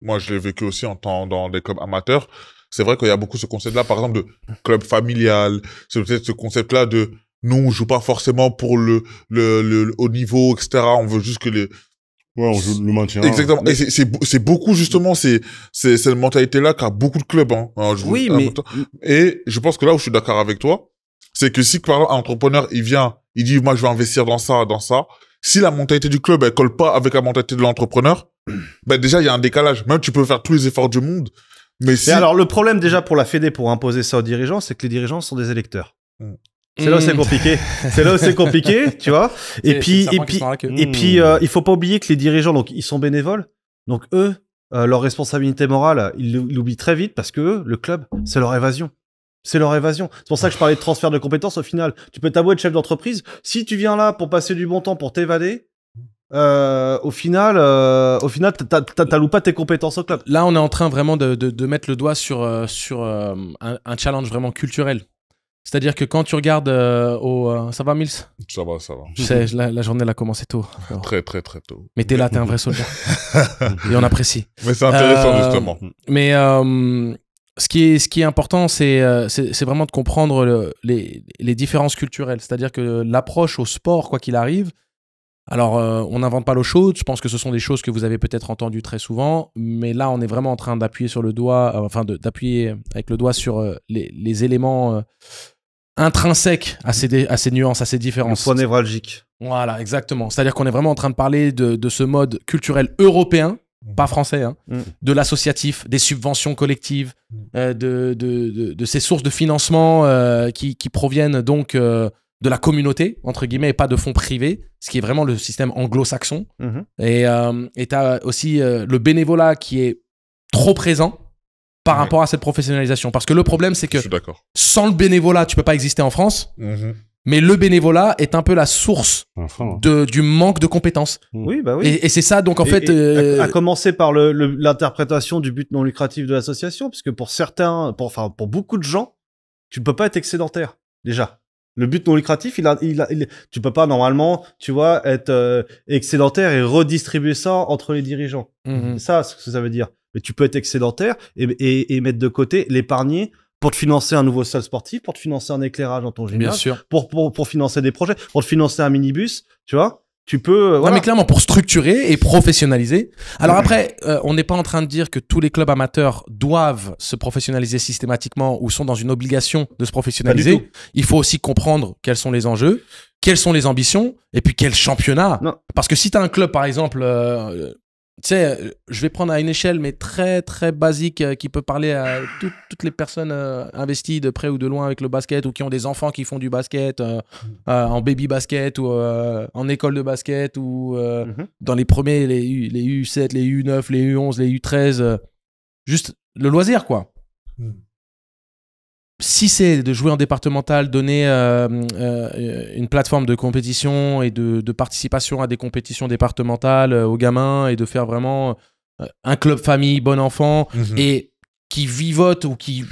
moi, je l'ai vécu aussi dans des clubs amateurs. C'est vrai qu'il y a beaucoup ce concept-là, par exemple, de club familial. C'est peut-être ce concept-là de nous, on joue pas forcément pour le haut niveau, etc. On veut juste que les... Ouais, on joue le maintien. Exactement. Et c'est beaucoup, justement, c'est cette mentalité-là qu'a beaucoup de clubs, hein. Oui, mais... Et je pense que là où je suis d'accord avec toi, c'est que si, par exemple, un entrepreneur, il vient, il dit, moi, je vais investir dans ça. Si la mentalité du club, elle colle pas avec la mentalité de l'entrepreneur, déjà, il y a un décalage. Même tu peux faire tous les efforts du monde. Mais si... Et alors, le problème, déjà, pour la Fédé, pour imposer ça aux dirigeants, c'est que les dirigeants sont des électeurs. C'est là où c'est compliqué. C'est là où c'est compliqué, tu vois. Et puis, il faut pas oublier que les dirigeants, donc, ils sont bénévoles. Donc, eux, leur responsabilité morale, ils l'oublient très vite parce que eux, le club, c'est leur évasion. C'est leur évasion. C'est pour ça que je parlais de transfert de compétences. Au final, tu peux t'avouer être chef d'entreprise. Si tu viens là pour passer du bon temps, pour t'évader, au final, t'as loupé pas tes compétences au club. Là, on est en train vraiment de mettre le doigt sur un challenge vraiment culturel. C'est-à-dire que quand tu regardes ça va, Mills? Ça va. Je sais, la journée, elle a commencé tôt. Alors. Très tôt. Mais t'es là, t'es un vrai soldat. Et on apprécie. Mais c'est intéressant, justement. Mais ce qui est important, c'est vraiment de comprendre les différences culturelles. C'est-à-dire que l'approche au sport, quoi qu'il arrive, alors on n'invente pas l'eau chaude. Je pense que ce sont des choses que vous avez peut-être entendues très souvent. Mais là, on est vraiment en train d'appuyer sur le doigt, d'appuyer avec le doigt sur les éléments intrinsèques à ces nuances, à ces différences. Le point névralgique. Voilà, exactement. C'est-à-dire qu'on est vraiment en train de parler de ce mode culturel européen, pas français, hein, de l'associatif, des subventions collectives, de ces sources de financement qui proviennent donc de la communauté, entre guillemets, et pas de fonds privés, ce qui est vraiment le système anglo-saxon. Et tu as aussi le bénévolat qui est trop présent par rapport à cette professionnalisation. Parce que le problème, c'est que sans le bénévolat, tu peux pas exister en France. Mais le bénévolat est un peu la source du manque de compétences. Oui, bah oui. Et c'est ça, donc en fait... À commencer par l'interprétation du but non lucratif de l'association, parce que pour certains, pour beaucoup de gens, tu ne peux pas être excédentaire, déjà. Le but non lucratif, tu peux pas normalement, tu vois, être excédentaire et redistribuer ça entre les dirigeants. C'est ça ce que ça veut dire. Mais tu peux être excédentaire et mettre de côté, l'épargner pour te financer un nouveau salle sportif, pour te financer un éclairage dans ton gymnase, bien sûr, pour financer des projets, pour te financer un minibus, tu vois. Tu peux... Non, mais clairement, pour structurer et professionnaliser. Alors après, on n'est pas en train de dire que tous les clubs amateurs doivent se professionnaliser systématiquement ou sont dans une obligation de se professionnaliser. Il faut aussi comprendre quels sont les enjeux, quelles sont les ambitions, et puis quel championnat. Non. Parce que si tu as un club, par exemple... tu sais, je vais prendre à une échelle, mais très, très basique, qui peut parler à toutes les personnes investies de près ou de loin avec le basket ou qui ont des enfants qui font du basket en baby basket ou en école de basket ou dans les premiers, les U7, les U9, les U11, les U13. Juste le loisir, quoi. Si c'est de jouer en départemental, donner une plateforme de compétition et de participation à des compétitions départementales aux gamins et de faire vraiment un club famille, bon enfant et qui vivote ou qui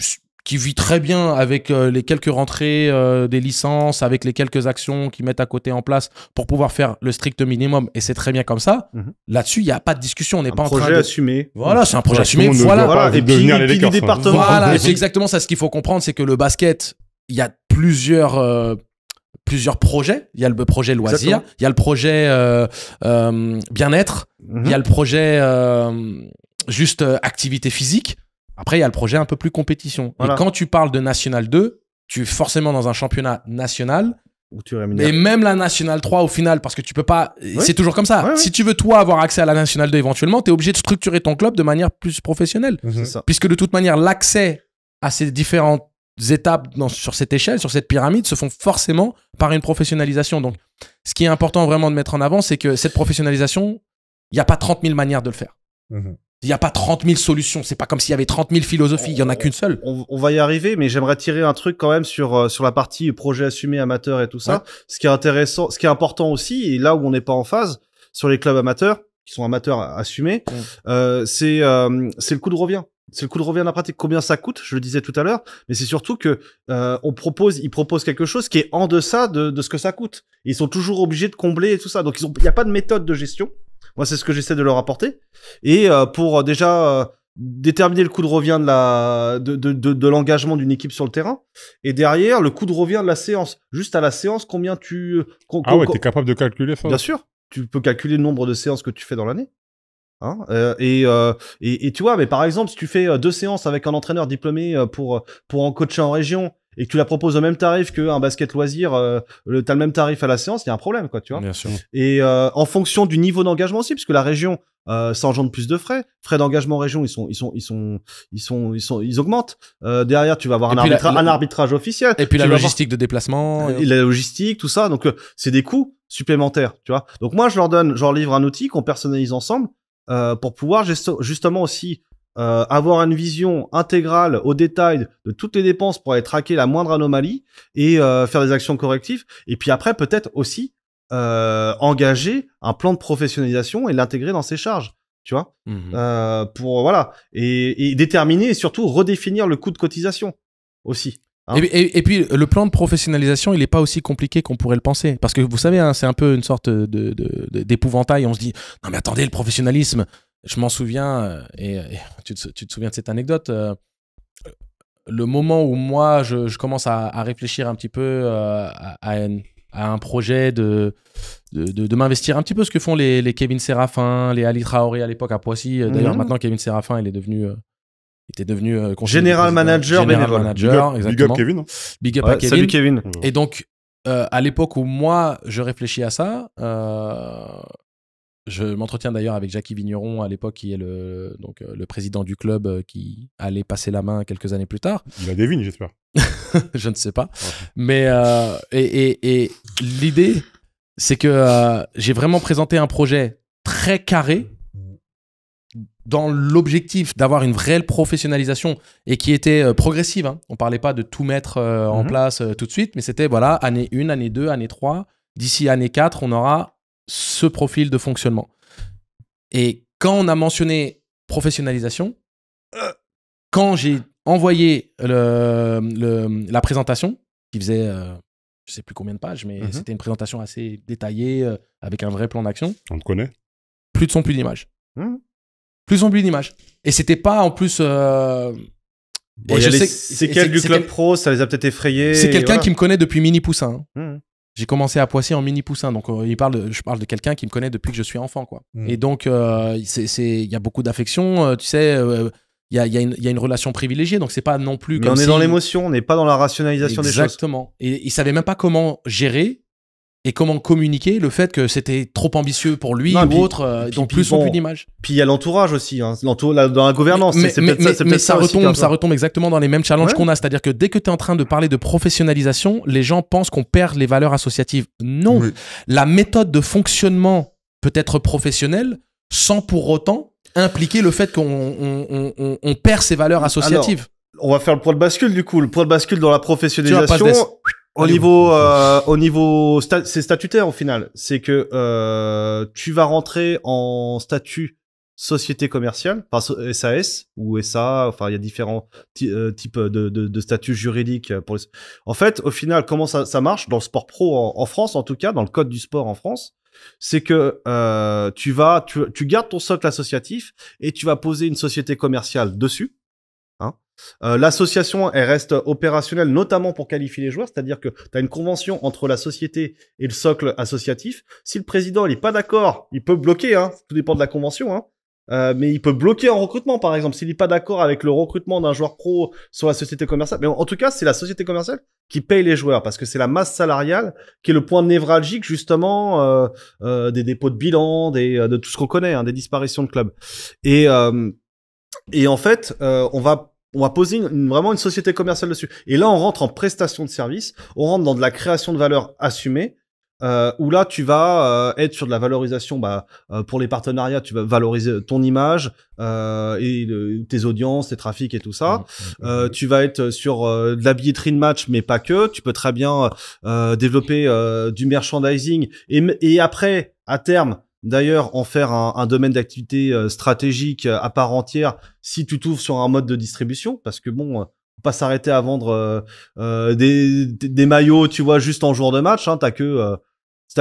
vit très bien avec les quelques rentrées des licences, avec les quelques actions qu'ils mettent à côté en place pour pouvoir faire le strict minimum et c'est très bien comme ça. Là-dessus, il n'y a pas de discussion. On n'est pas en train de... projet assumé. Voilà, c'est un projet assumé. Voilà. Et puis du département. Voilà, c'est exactement ça. Ce qu'il faut comprendre, c'est que le basket, il y a plusieurs projets. Il y a le projet loisir, il y a le projet bien-être, il y a le projet juste activité physique. Après, il y a le projet un peu plus compétition. Voilà. Et quand tu parles de National 2, tu es forcément dans un championnat national. Où tu rémunères. Et même la National 3 au final, parce que tu peux pas... Oui. C'est toujours comme ça. Si tu veux, toi, avoir accès à la National 2 éventuellement, tu es obligé de structurer ton club de manière plus professionnelle. Puisque de toute manière, l'accès à ces différentes étapes sur cette échelle, sur cette pyramide, se font forcément par une professionnalisation. Donc, ce qui est important vraiment de mettre en avant, c'est que cette professionnalisation, il n'y a pas 30 000 manières de le faire. Il n'y a pas 30 000 solutions. C'est pas comme s'il y avait 30 000 philosophies. Il n'y en a qu'une seule. On va y arriver, mais j'aimerais tirer un truc quand même sur la partie projet assumé, amateur et tout ça. Ce qui est intéressant, ce qui est important aussi, et là où on n'est pas en phase, sur les clubs amateurs, qui sont amateurs assumés, c'est le coût de revient. C'est le coût de revient de la pratique. Combien ça coûte? Je le disais tout à l'heure. Mais c'est surtout que, ils proposent quelque chose qui est en deçà de ce que ça coûte. Ils sont toujours obligés de combler et tout ça. Donc, il n'y a pas de méthode de gestion. Moi, c'est ce que j'essaie de leur apporter. Et, pour déjà, déterminer le coût de revient de l'engagement d'une équipe sur le terrain. Et derrière, le coût de revient de la séance. Juste à la séance, combien tu, t'es capable de calculer ça? Bien sûr. Tu peux calculer le nombre de séances que tu fais dans l'année. Hein, et tu vois, mais par exemple, si tu fais 2 séances avec un entraîneur diplômé pour en coacher en région et que tu la proposes au même tarif qu'un basket loisir, t'as le même tarif à la séance, il y a un problème, quoi, tu vois. Bien sûr. Et en fonction du niveau d'engagement aussi, puisque la région, ça engendre plus de frais. Frais d'engagement en région, ils augmentent. Derrière, tu vas avoir un arbitrage officiel. Et puis la logistique de déplacement. Et la logistique, tout ça. Donc, c'est des coûts supplémentaires, tu vois. Donc, moi, je leur livre un outil qu'on personnalise ensemble. Pour pouvoir justement aussi avoir une vision intégrale au détail de toutes les dépenses pour aller traquer la moindre anomalie et faire des actions correctives. Et puis après, peut-être aussi engager un plan de professionnalisation et l'intégrer dans ses charges, tu vois, pour voilà et déterminer et surtout redéfinir le coût de cotisation aussi. Hein. Et puis, le plan de professionnalisation, il n'est pas aussi compliqué qu'on pourrait le penser. Parce que vous savez, hein, c'est un peu une sorte d'épouvantail. On se dit, non mais attendez, le professionnalisme, je m'en souviens, et tu te souviens de cette anecdote, le moment où moi, je commence à réfléchir un petit peu à un projet de m'investir un petit peu ce que font les Kevin Séraphin, les Ali Traoré à l'époque à Poissy. D'ailleurs, maintenant, Kevin Séraphin, il était devenu Général manager bénévole. Exactement. Big up Kevin. Big up à Kevin. Salut Kevin. Et donc, à l'époque où moi, je réfléchis à ça, je m'entretiens d'ailleurs avec Jackie Vigneron, à l'époque, qui est le président du club qui allait passer la main quelques années plus tard. Il a des vignes, j'espère. Je ne sais pas. Mais et l'idée, c'est que j'ai vraiment présenté un projet très carré dans l'objectif d'avoir une réelle professionnalisation et qui était progressive. Hein. On ne parlait pas de tout mettre en place tout de suite, mais c'était, voilà, année 1, année 2, année 3. D'ici année 4, on aura ce profil de fonctionnement. Et quand on a mentionné professionnalisation, quand j'ai envoyé la présentation, qui faisait, je ne sais plus combien de pages, mais c'était une présentation assez détaillée, avec un vrai plan d'action. On te connaît. Plus de son, plus d'image. Plus en plus d'image. Et c'était pas en plus. C'est quel du club pro, ça les a peut-être effrayés. C'est quelqu'un qui me connaît depuis Mini Poussin. J'ai commencé à Poissy en Mini Poussin, donc je parle de quelqu'un qui me connaît depuis que je suis enfant, quoi. Et donc il y a beaucoup d'affection, tu sais. Il y a une relation privilégiée, donc c'est pas non plus. Mais comme on est dans l'émotion, on n'est pas dans la rationalisation des choses. Exactement. Et il savait même pas comment gérer. Et comment communiquer le fait que c'était trop ambitieux pour lui ou autre, donc plus en plus d'image. Puis il y a l'entourage aussi, hein. Dans la gouvernance. Mais ça retombe exactement dans les mêmes challenges qu'on a. C'est-à-dire que dès que tu es en train de parler de professionnalisation, les gens pensent qu'on perd les valeurs associatives. Non. Oui. La méthode de fonctionnement peut être professionnelle sans pour autant impliquer le fait qu'on perd ses valeurs associatives. Alors, on va faire le point de bascule du coup. Le point de bascule dans la professionnalisation. Au niveau, c'est statutaire au final. C'est que tu vas rentrer en statut société commerciale, par SAS ou SA. Enfin, il y a différents types de statuts juridiques. En fait, au final, comment ça marche dans le sport pro en France, en tout cas, dans le code du sport en France, c'est que tu gardes ton socle associatif et tu vas poser une société commerciale dessus. Hein. L'association, elle reste opérationnelle, notamment pour qualifier les joueurs, c'est-à-dire que tu as une convention entre la société et le socle associatif. Si le président il est pas d'accord, il peut bloquer, hein, tout dépend de la convention, hein. Mais il peut bloquer en recrutement, par exemple, s'il n'est pas d'accord avec le recrutement d'un joueur pro sur la société commerciale. Mais en tout cas, c'est la société commerciale qui paye les joueurs parce que c'est la masse salariale qui est le point névralgique, justement, des dépôts de bilan, de tout ce qu'on connaît, hein, des disparitions de clubs. Et en fait, on va poser vraiment une société commerciale dessus. Et là, on rentre en prestation de service, on rentre dans de la création de valeur assumée, où là, tu vas être sur de la valorisation. Pour les partenariats, tu vas valoriser ton image et tes audiences, tes trafics et tout ça. Tu vas être sur de la billetterie de match, mais pas que. Tu peux très bien développer du merchandising et après, à terme, d'ailleurs, en faire un domaine d'activité stratégique à part entière si tu t'ouvres sur un mode de distribution, parce que bon, faut pas s'arrêter à vendre des maillots, tu vois, juste en jour de match. Hein, t'as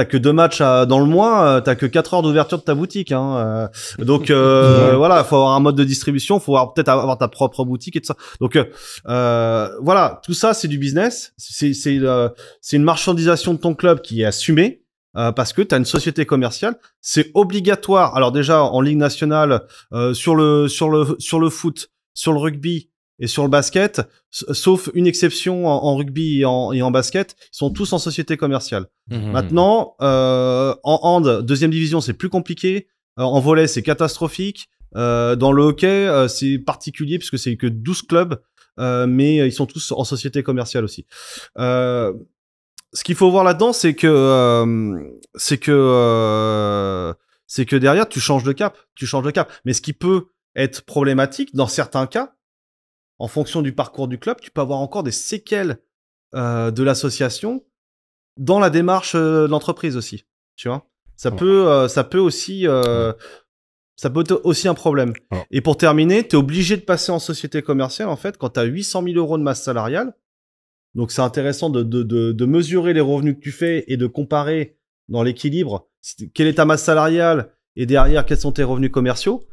que 2 matchs dans le mois, t'as que 4 heures d'ouverture de ta boutique. Hein, donc voilà, faut avoir un mode de distribution, faut peut-être avoir ta propre boutique et tout ça. Donc voilà, tout ça c'est du business, c'est une marchandisation de ton club qui est assumée. Parce que tu as une société commerciale, c'est obligatoire. Alors déjà en Ligue nationale, sur le foot, sur le rugby et sur le basket, sauf une exception en rugby et en basket, ils sont tous en société commerciale. Maintenant, en hand, deuxième division, c'est plus compliqué. En volley, c'est catastrophique. Dans le hockey, c'est particulier puisque c'est que 12 clubs, mais ils sont tous en société commerciale aussi. Ce qu'il faut voir là-dedans, c'est que derrière, tu changes de cap. Mais ce qui peut être problématique, dans certains cas, en fonction du parcours du club, tu peux avoir encore des séquelles de l'association dans la démarche de l'entreprise aussi. Tu vois, ça peut aussi être aussi un problème. Et pour terminer, tu es obligé de passer en société commerciale en fait quand tu as 800 000 € de masse salariale. Donc c'est intéressant de mesurer les revenus que tu fais et de comparer dans l'équilibre quelle est ta masse salariale et derrière quels sont tes revenus commerciaux.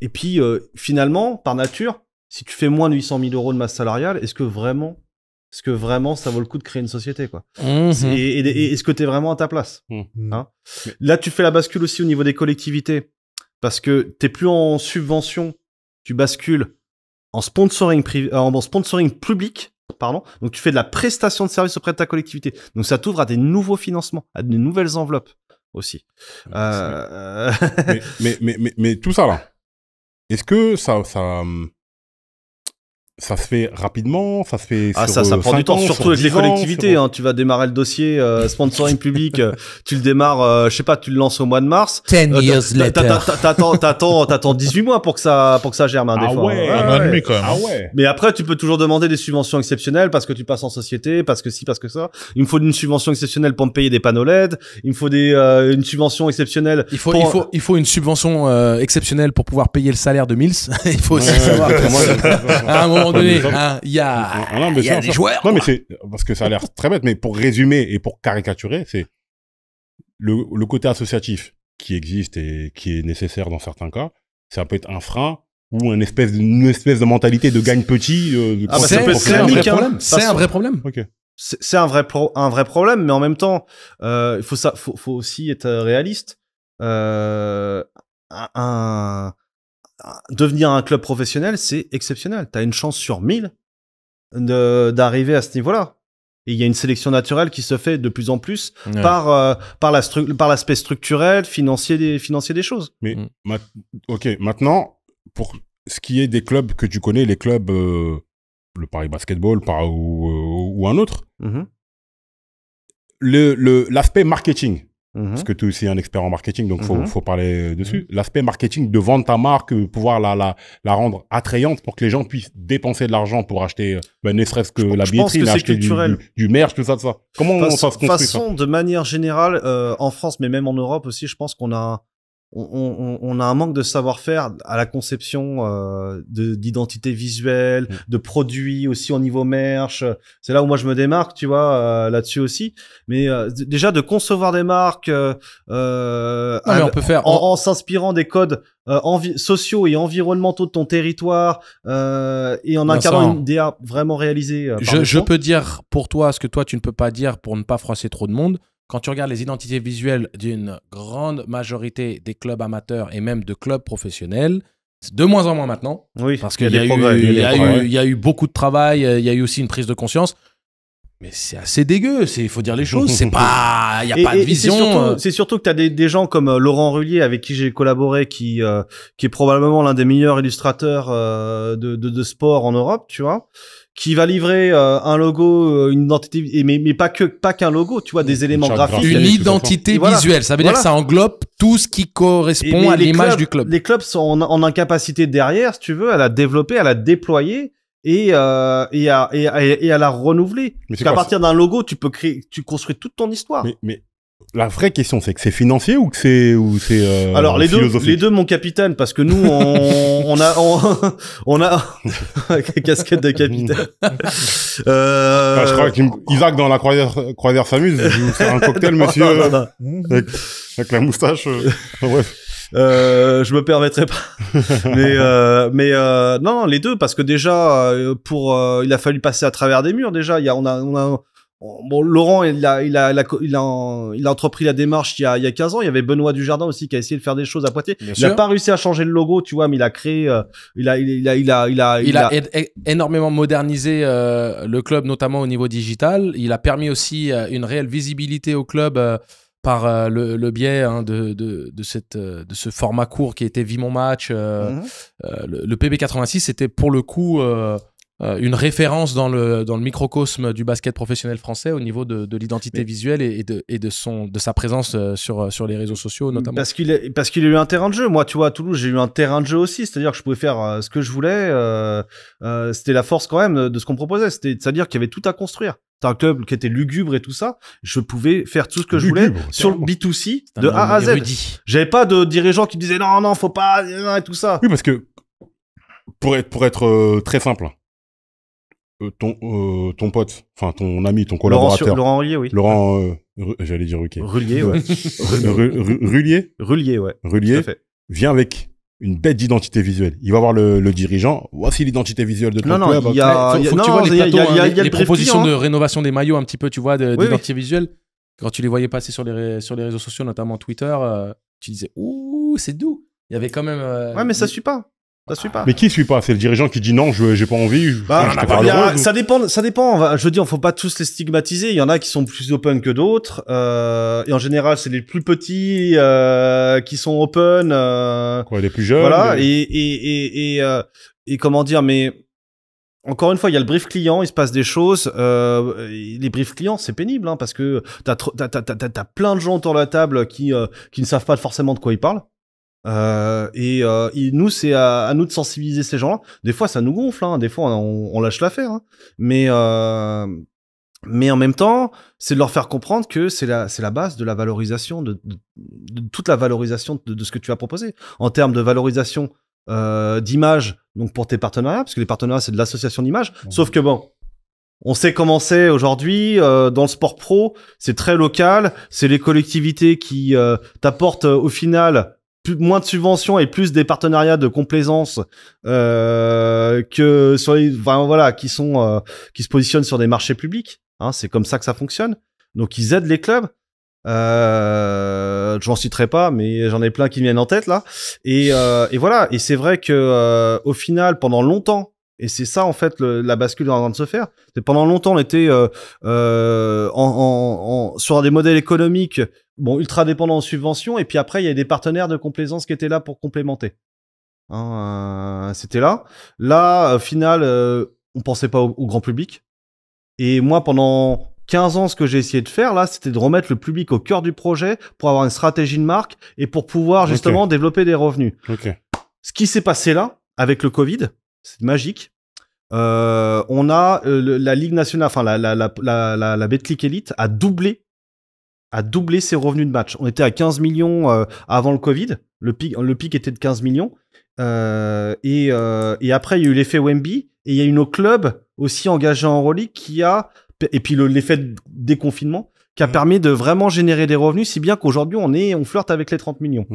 Et puis finalement, par nature, si tu fais moins de 800 000 € de masse salariale, est-ce que vraiment ça vaut le coup de créer une société quoi? Et est-ce que tu es vraiment à ta place? Hein, là, tu fais la bascule aussi au niveau des collectivités parce que tu n'es plus en subvention, tu bascules en sponsoring public. Pardon. Donc, tu fais de la prestation de service auprès de ta collectivité. Donc, ça t'ouvre à des nouveaux financements, à de nouvelles enveloppes aussi. Mais tout ça là, est-ce que ça se fait rapidement, ça se fait ça prend du temps, surtout avec les collectivités. Hein, tu vas démarrer le dossier sponsoring public, tu le démarres, je sais pas, tu le lances au mois de mars. 10 years later. T'attends 18 mois pour que ça germe des fois. Ouais, un an et demi quand même. Ah ouais. Mais après, tu peux toujours demander des subventions exceptionnelles parce que tu passes en société, parce que parce que ça. Il me faut une subvention exceptionnelle pour me payer des panneaux LED. Il me faut une subvention exceptionnelle. Il faut une subvention exceptionnelle pour pouvoir payer le salaire de Mills. Il faut aussi savoir. À un moment donné, il y a des joueurs. Non, mais c'est parce que ça a l'air très bête, mais pour résumer et pour caricaturer, c'est le côté associatif qui existe et qui est nécessaire dans certains cas. Ça peut être un frein ou une espèce de mentalité de gagne petit. C'est un vrai problème. C'est un vrai problème. Ok. C'est un vrai problème, mais en même temps, faut aussi être réaliste. Devenir un club professionnel, c'est exceptionnel. T'as une chance sur 1000 d'arriver à ce niveau-là. Et il y a une sélection naturelle qui se fait de plus en plus par l'aspect structurel, financier des choses. Mais ok, maintenant pour ce qui est des clubs que tu connais, les clubs le Paris Basketball ou un autre, l'aspect marketing. Parce que tu es aussi un expert en marketing, donc faut parler dessus. L'aspect marketing de vendre ta marque, pouvoir la rendre attrayante pour que les gens puissent dépenser de l'argent pour acheter, ne serait-ce que la billetterie, acheter du merch, tout ça. Comment ça se construit? De toute façon, de manière générale, en France, mais même en Europe aussi, je pense qu'on a on a un manque de savoir-faire à la conception d'identité visuelle, de produits aussi au niveau merch. C'est là où moi je me démarque, tu vois, là-dessus aussi. Mais déjà de concevoir des marques on peut faire en s'inspirant des codes sociaux et environnementaux de ton territoire et en incarnant une DA vraiment réalisée. Je peux dire pour toi ce que toi tu ne peux pas dire pour ne pas froisser trop de monde. Quand tu regardes les identités visuelles d'une grande majorité des clubs amateurs et même de clubs professionnels, c'est de moins en moins maintenant. Oui, parce qu'il y a eu beaucoup de travail, il y a eu aussi une prise de conscience. Mais c'est assez dégueu, il faut dire les choses. C'est pas, il y a pas de vision. C'est surtout que t'as des gens comme Laurent Rullier avec qui j'ai collaboré, qui est probablement l'un des meilleurs illustrateurs de sport en Europe, tu vois, qui va livrer un logo, une identité, mais pas qu'un logo, tu vois, des éléments graphiques. Une identité visuelle, ça veut dire que ça englobe tout ce qui correspond à l'image du club. Les clubs sont en incapacité derrière, si tu veux, à la développer, à la déployer. Et à la renouveler. Parce qu'à partir d'un logo, tu construis toute ton histoire. Mais la vraie question, c'est que c'est financier ou que c'est alors les deux, mon capitaine, parce que nous, on a casquette de capitaine. Je crois qu'Isaac dans la croisière s'amuse. Je vais vous faire un cocktail, monsieur, avec la moustache. Bref. Je me permettrai pas. mais non, les deux, parce que déjà il a fallu passer à travers des murs. Déjà, bon, Laurent, il a entrepris la démarche il y a 15 ans. Il y avait Benoît Dujardin aussi qui a essayé de faire des choses à Poitiers. Il a pas réussi à changer le logo, tu vois, mais il a créé, il a énormément modernisé le club, notamment au niveau digital. Il a permis aussi une réelle visibilité au club. Par le biais de ce format court qui était Vis mon match. Le PB86, c'était pour le coup une référence dans le microcosme du basket professionnel français au niveau de l'identité visuelle et de sa présence sur les réseaux sociaux notamment. Parce qu'il a eu un terrain de jeu. Moi, tu vois, à Toulouse, j'ai eu un terrain de jeu aussi. C'est-à-dire que je pouvais faire ce que je voulais. C'était la force quand même de ce qu'on proposait. C'est-à-dire qu'il y avait tout à construire. C'est un club qui était lugubre et tout ça. Je pouvais faire tout ce que je voulais sur le B2C de A à Z. J'avais pas de dirigeants qui me disaient non, faut pas, et tout ça. Oui, parce que pour être très simple, ton pote, enfin ton ami, ton collaborateur. Laurent Rullier, oui. Laurent, j'allais dire Ruquier. Rullier, ouais. Rullier. Rullier, ouais. Rullier vient avec une bête d'identité visuelle. Il va voir le dirigeant. Voici l'identité visuelle de ton club. Il y a les propositions de rénovation des maillots un petit peu, tu vois, d'identité visuelle. Quand tu les voyais passer sur les réseaux sociaux, notamment Twitter, tu disais ouh, c'est doux. Il y avait quand même. Ouais, mais ça suit pas. Ça suit pas. Mais qui suit pas? C'est le dirigeant qui dit non, j'ai pas envie. Ça dépend. Je veux dire, faut pas tous les stigmatiser. Il y en a qui sont plus open que d'autres. Et en général, c'est les plus petits qui sont open. Les plus jeunes. Voilà. Et comment dire, mais encore une fois, il y a le brief client, il se passe des choses. Les briefs clients, c'est pénible, hein, parce que t'as plein de gens autour de la table qui ne savent pas forcément de quoi ils parlent. Et nous, c'est à nous de sensibiliser ces gens-là. Des fois, ça nous gonfle, hein. Des fois, on lâche l'affaire, hein. Mais en même temps, c'est de leur faire comprendre que c'est la base de la valorisation de toute la valorisation de ce que tu as proposé en termes de valorisation d'image, donc pour tes partenariats, parce que les partenariats, c'est de l'association d'images. Sauf que bon, on sait comment c'est aujourd'hui dans le sport pro, c'est très local, c'est les collectivités qui t'apportent au final moins de subventions et plus des partenariats de complaisance que sur qui se positionnent sur des marchés publics, hein, c'est comme ça que ça fonctionne. Donc ils aident les clubs. J'en citerai pas, mais j'en ai plein qui me viennent en tête là. Et voilà. Et c'est vrai que au final, pendant longtemps, et c'est ça en fait la bascule en train de se faire. C'est pendant longtemps on était sur des modèles économiques ultra dépendants en subventions, et puis après il y a des partenaires de complaisance qui étaient là pour complémenter. C'était là. Là, au final, on pensait pas au grand public. Et moi, pendant 15 ans, ce que j'ai essayé de faire là, c'était de remettre le public au cœur du projet pour avoir une stratégie de marque et pour pouvoir justement développer des revenus. Ce qui s'est passé là avec le Covid, c'est magique. On a la Ligue nationale, enfin la Betclic Elite a doublé ses revenus de match. On était à 15 millions avant le Covid. Le pic était de 15 millions. Et après, il y a eu l'effet Wemby. Et il y a eu nos clubs aussi engagés en Euroleague et puis l'effet de déconfinement qui a permis de vraiment générer des revenus, si bien qu'aujourd'hui, on flirte avec les 30 millions.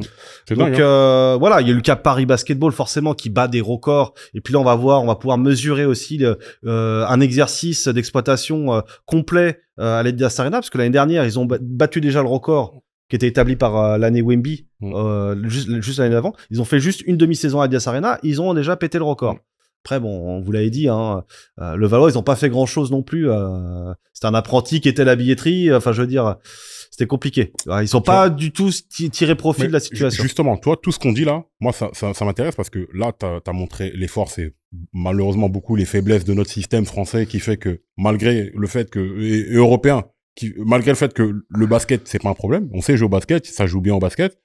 Donc, voilà, il y a eu le cas Paris Basketball, forcément, qui bat des records. Et puis là, on va pouvoir mesurer aussi un exercice d'exploitation complet à l'Adidas Arena, parce que l'année dernière, ils ont battu déjà le record qui était établi par l'année Wemby, juste l'année d'avant. Ils ont fait juste une demi-saison à l'Adidas Arena, ils ont déjà pété le record. Après, bon, on vous l'avez dit, hein, le Valois, ils n'ont pas fait grand-chose non plus. C'était un apprenti qui était à la billetterie. Enfin, je veux dire, c'était compliqué. Ils sont pas du tout tiré profit de la situation. Justement, toi, tout ce qu'on dit là, moi, ça m'intéresse parce que là, t'as montré les forces et malheureusement beaucoup les faiblesses de notre système français qui fait que, malgré le fait que, et européen, malgré le fait que le basket, c'est pas un problème. On sait jouer au basket, ça joue bien au basket.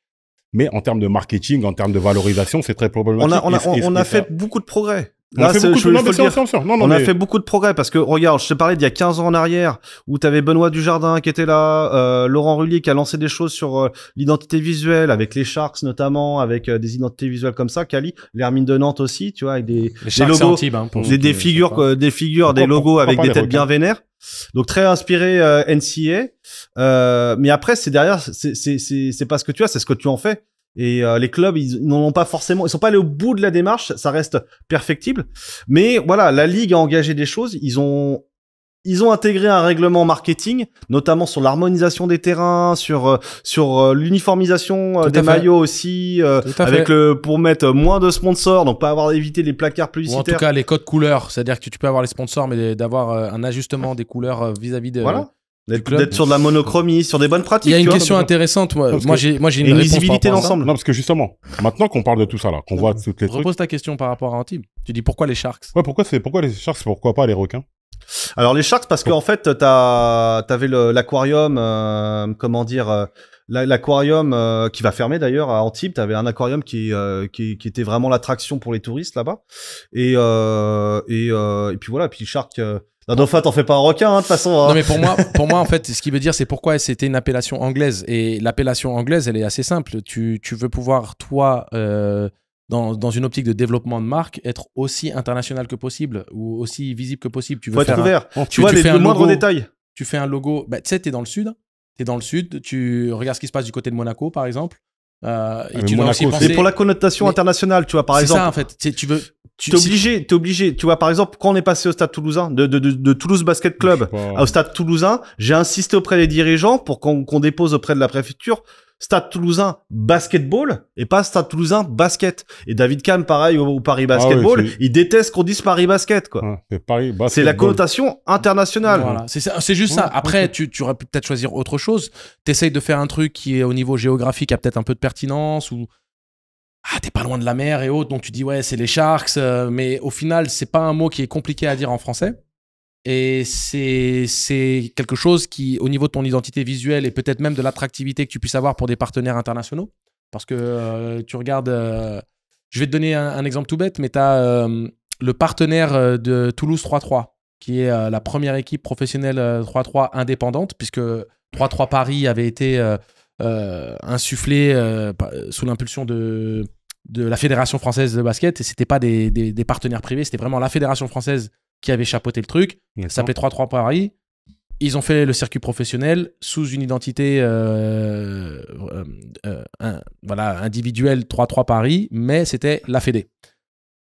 Mais en termes de marketing, en termes de valorisation, c'est très problématique. On a fait beaucoup de progrès. On a fait beaucoup de progrès parce que, regarde, je te parlais d'il y a 15 ans en arrière où t'avais Benoît Dujardin qui était là, Laurent Rullier qui a lancé des choses sur l'identité visuelle avec les Sharks notamment, avec des identités visuelles comme ça, Cali, l'Hermine de Nantes aussi, tu vois, avec des logos, des figures, des logos avec des têtes bien vénères. Donc très inspiré NCA. Mais après, c'est derrière, c'est pas ce que tu as, c'est ce que tu en fais. Et les clubs, ils n'en ont pas forcément, ils sont pas allés au bout de la démarche, ça reste perfectible. Mais voilà, la ligue a engagé des choses, ils ont intégré un règlement marketing, notamment sur l'harmonisation des terrains, sur l'uniformisation des maillots aussi, avec pour mettre moins de sponsors, donc pas avoir évité les placards publicitaires. Ou en tout cas les codes couleurs, c'est-à-dire que tu peux avoir les sponsors, mais d'avoir un ajustement des couleurs vis-à-vis de. Voilà. D'être sur de la monochromie, sur des bonnes pratiques. Il y a une question intéressante. Moi, j'ai une visibilité d'ensemble. Non, parce que justement, maintenant qu'on parle de tout ça là, qu'on voit toutes les trucs. Repose ta question par rapport à Antibes. Tu dis pourquoi les Sharks? Ouais, pourquoi les Sharks, pourquoi pas les requins? Alors les Sharks, parce qu'en fait, t'avais l'aquarium, l'aquarium qui va fermer d'ailleurs à Antibes. T'avais un aquarium qui était vraiment l'attraction pour les touristes là-bas. Et puis voilà. Puis Sharks. La dauphin, t'en fais pas un requin, de toute façon. Hein. Non, mais pour moi, en fait, ce qui veut dire, c'est pourquoi c'était une appellation anglaise. Et l'appellation anglaise, elle est assez simple. Tu veux pouvoir, toi, dans une optique de développement de marque, être aussi international que possible ou aussi visible que possible. Tu veux faut faire être ouvert. Tu vois les moindres détails. Tu fais un logo. Bah, tu sais, t'es dans le sud. Tu regardes ce qui se passe du côté de Monaco, par exemple. Et tu dois aussi penser... Et pour la connotation internationale, tu vois, par exemple. C'est ça, en fait. T'es obligé. Tu vois, par exemple, quand on est passé au Stade Toulousain, de Toulouse Basket Club au Stade Toulousain, j'ai insisté auprès des dirigeants pour qu'on dépose auprès de la préfecture Stade Toulousain Basketball et pas Stade Toulousain Basket. Et David Kahn, pareil, au Paris Basketball, il déteste qu'on dise Paris Basket, quoi. C'est la connotation internationale. Voilà. C'est juste ça. Après, tu aurais pu peut-être choisir autre chose. T'essayes de faire un truc qui est au niveau géographique a peut-être un peu de pertinence ou t'es pas loin de la mer et autres, donc tu dis ouais, c'est les Sharks, mais au final, c'est pas un mot qui est compliqué à dire en français. Et c'est quelque chose qui, au niveau de ton identité visuelle et peut-être même de l'attractivité que tu puisses avoir pour des partenaires internationaux. Parce que tu regardes, je vais te donner un exemple tout bête, mais tu as le partenaire de Toulouse 3-3, qui est la première équipe professionnelle 3-3 indépendante, puisque 3-3 Paris avait été insufflé sous l'impulsion de la Fédération française de basket, et c'était pas des partenaires privés, c'était vraiment la Fédération française qui avait chapeauté le truc. Ça s'appelait 3-3 Paris. Ils ont fait le circuit professionnel sous une identité individuelle 3-3 Paris, mais c'était la Fédé.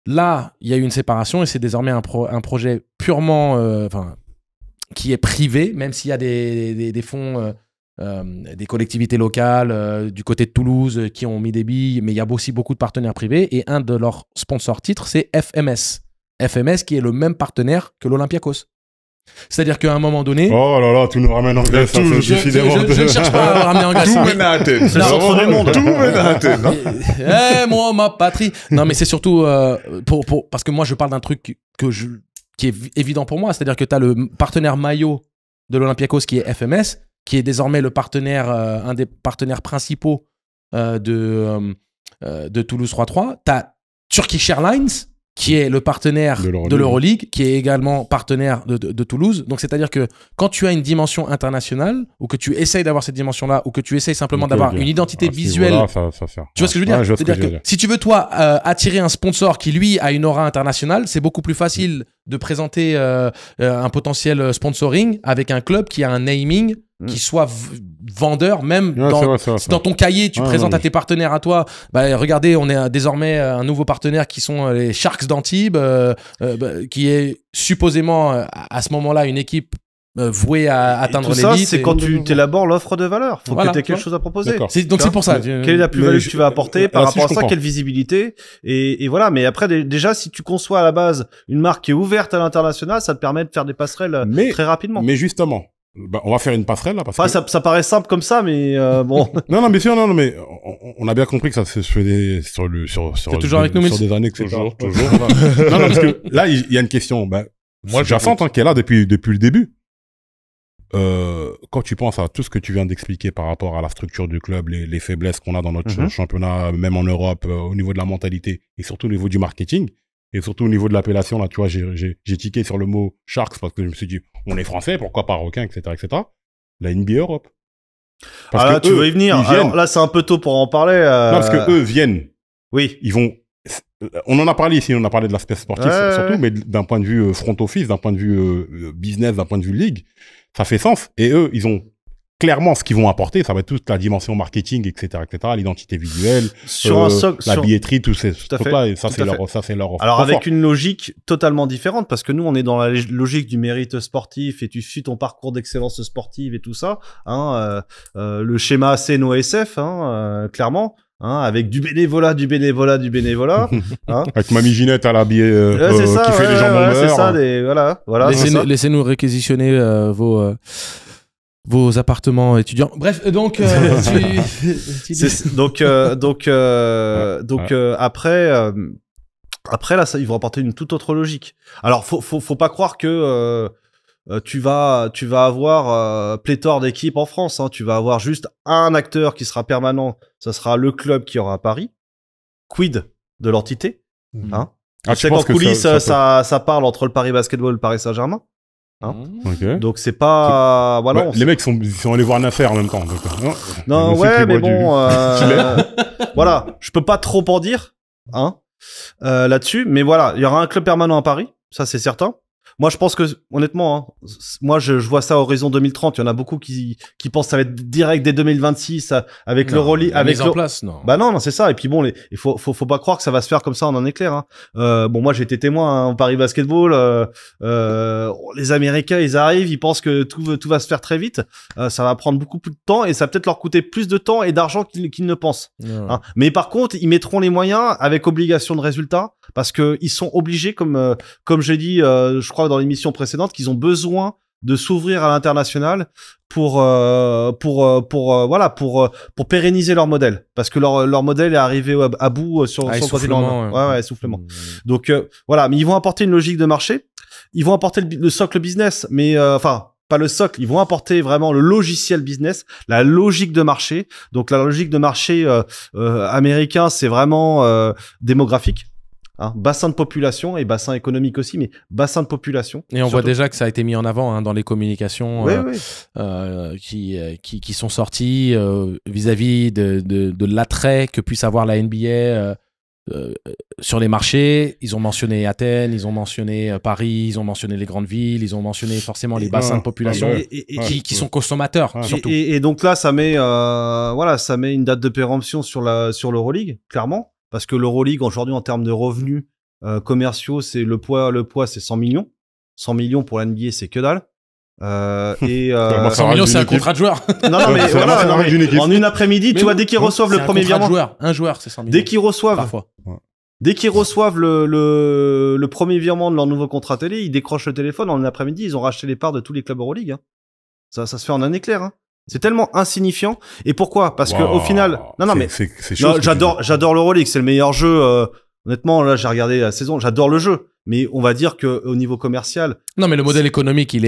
Là, il y a eu une séparation et c'est désormais un projet purement qui est privé, même s'il y a des fonds, des collectivités locales du côté de Toulouse qui ont mis des billes, mais il y a aussi beaucoup de partenaires privés et un de leurs sponsors titres, c'est FMS. FMS qui est le même partenaire que l'Olympiakos. C'est-à-dire qu'à un moment donné... Oh là là, tu nous ramènes en Grèce. Je ne cherche pas à ramener en Grèce. Tout mène à Athènes. C'est le centre du monde. Tout mène à Athènes. Moi, ma patrie. Non, mais c'est surtout parce que moi, je parle d'un truc qui est évident pour moi. C'est-à-dire que tu as le partenaire maillot de l'Olympiakos qui est FMS, qui est désormais le partenaire, un des partenaires principaux de Toulouse 3-3. Tu as Turkish Airlines, qui est le partenaire de l'Euroleague, qui est également partenaire de Toulouse. Donc, c'est-à-dire que quand tu as une dimension internationale, ou que tu essayes d'avoir cette dimension-là, ou que tu essayes simplement d'avoir une identité visuelle, tu vois ce que je veux dire? C'est-à-dire que si tu veux, toi, attirer un sponsor qui, lui, a une aura internationale, c'est beaucoup plus facile de présenter un potentiel sponsoring avec un club qui a un naming qui soit vendeur, même dans ton cahier, tu présentes à tes partenaires à toi, regardez, on est désormais un nouveau partenaire qui sont les Sharks d'Antibes, qui est supposément à ce moment-là une équipe vouée à atteindre l'élite. Ça, c'est quand tu élabores l'offre de valeur. Faut que tu aies quelque chose à proposer. Donc c'est pour ça. Quelle est la plus-value que tu vas apporter par rapport à ça? Quelle visibilité? Et voilà. Mais après, déjà, si tu conçois à la base une marque qui est ouverte à l'international, ça te permet de faire des passerelles très rapidement. Mais justement, on va faire une passerelle là parce que ça paraît simple comme ça, mais bon. non, mais mais on a bien compris que ça se faisait sur toujours avec nous, sur des années, etc. Toujours. Non, parce que là, il y a une question. Moi, j'assente qui est là depuis le début. Quand tu penses à tout ce que tu viens d'expliquer par rapport à la structure du club, les faiblesses qu'on a dans notre championnat, même en Europe, au niveau de la mentalité et surtout au niveau du marketing. Et surtout au niveau de l'appellation, là, tu vois, j'ai tiqué sur le mot Sharks parce que je me suis dit, on est français, pourquoi pas requin, etc., etc. La NBA Europe. Parce que tu veux y venir. Alors là, c'est un peu tôt pour en parler. Non, parce que eux viennent. Oui. Ils vont. On en a parlé ici, on a parlé de l'aspect sportif surtout, mais d'un point de vue front office, d'un point de vue business, d'un point de vue ligue, ça fait sens. Et eux, ils ont clairement ce qu'ils vont apporter, ça va être toute la dimension marketing, etc., l'identité visuelle, la billetterie, tout ces trucs-là, et ça c'est leur offre. Alors avec une logique totalement différente, parce que nous on est dans la logique du mérite sportif et tu suis ton parcours d'excellence sportive et tout ça, le schéma CNOSF, clairement. Avec du bénévolat. Avec Mamie Ginette à la billet, qui fait les jambons beurre. C'est ça, voilà. Laissez-nous réquisitionner vos appartements étudiants. Bref, donc après là, ça, ils vont apporter une toute autre logique. Alors faut pas croire que tu vas avoir pléthore d'équipes en France. Tu vas avoir juste un acteur qui sera permanent. Ça sera le club qui aura à Paris. Quid de l'entité. Tu sais qu'en coulisses, ça parle entre le Paris Basketball et le Paris Saint-Germain. Okay. Donc c'est pas les mecs sont allés voir une affaire en même temps. Non, mais bon, voilà, je peux pas trop en dire là-dessus, mais voilà, il y aura un club permanent à Paris, ça c'est certain. Moi, je pense que, honnêtement, moi, je vois ça à horizon 2030. Il y en a beaucoup qui pensent que ça va être direct dès 2026 avec l'Euroleague. Avec mise en place, non. Bah non, c'est ça. Et puis bon, il faut pas croire que ça va se faire comme ça en un éclair. Bon, moi, j'ai été témoin au Paris Basketball. Les Américains, ils arrivent, ils pensent que tout va se faire très vite. Ça va prendre beaucoup plus de temps et ça va peut-être leur coûter plus de temps et d'argent qu'ils ne pensent. Mais par contre, ils mettront les moyens avec obligation de résultat parce que ils sont obligés, comme j'ai dit, je crois dans l'émission précédente, qu'ils ont besoin de s'ouvrir à l'international pour pérenniser leur modèle, parce que leur modèle est arrivé à bout sur le continent. Essoufflement. Donc voilà, mais ils vont apporter une logique de marché, ils vont apporter le socle business, mais pas le socle, ils vont apporter vraiment le logiciel business, la logique de marché. Donc la logique de marché américain, c'est vraiment démographique. Bassin de population et bassin économique aussi, mais bassin de population. Et on voit déjà que ça a été mis en avant dans les communications qui sont sorties vis-à-vis de l'attrait que puisse avoir la NBA sur les marchés. Ils ont mentionné Athènes, ils ont mentionné Paris, ils ont mentionné les grandes villes, ils ont mentionné forcément les bassins de population qui sont consommateurs surtout. Et donc là, ça met une date de péremption sur l'Euroleague, clairement. Parce que l'Euroleague, aujourd'hui, en termes de revenus commerciaux, c'est le poids, c'est 100 millions. 100 millions pour la NBA, c'est que dalle. 100 millions, c'est un contrat de joueur. Non, mais voilà, en une après-midi, tu vois, dès qu'ils reçoivent le premier virement. Un joueur, c'est 100 millions. Dès qu'ils reçoivent le premier virement de leur nouveau contrat télé, ils décrochent le téléphone. En une après-midi, ils ont racheté les parts de tous les clubs Euroleague. Ça se fait en un éclair. C'est tellement insignifiant. Et pourquoi? Parce que au final, j'adore l'Euroleague, c'est le meilleur jeu. Honnêtement, là, j'ai regardé la saison, j'adore le jeu. Mais on va dire que au niveau commercial, non, mais le modèle économique, il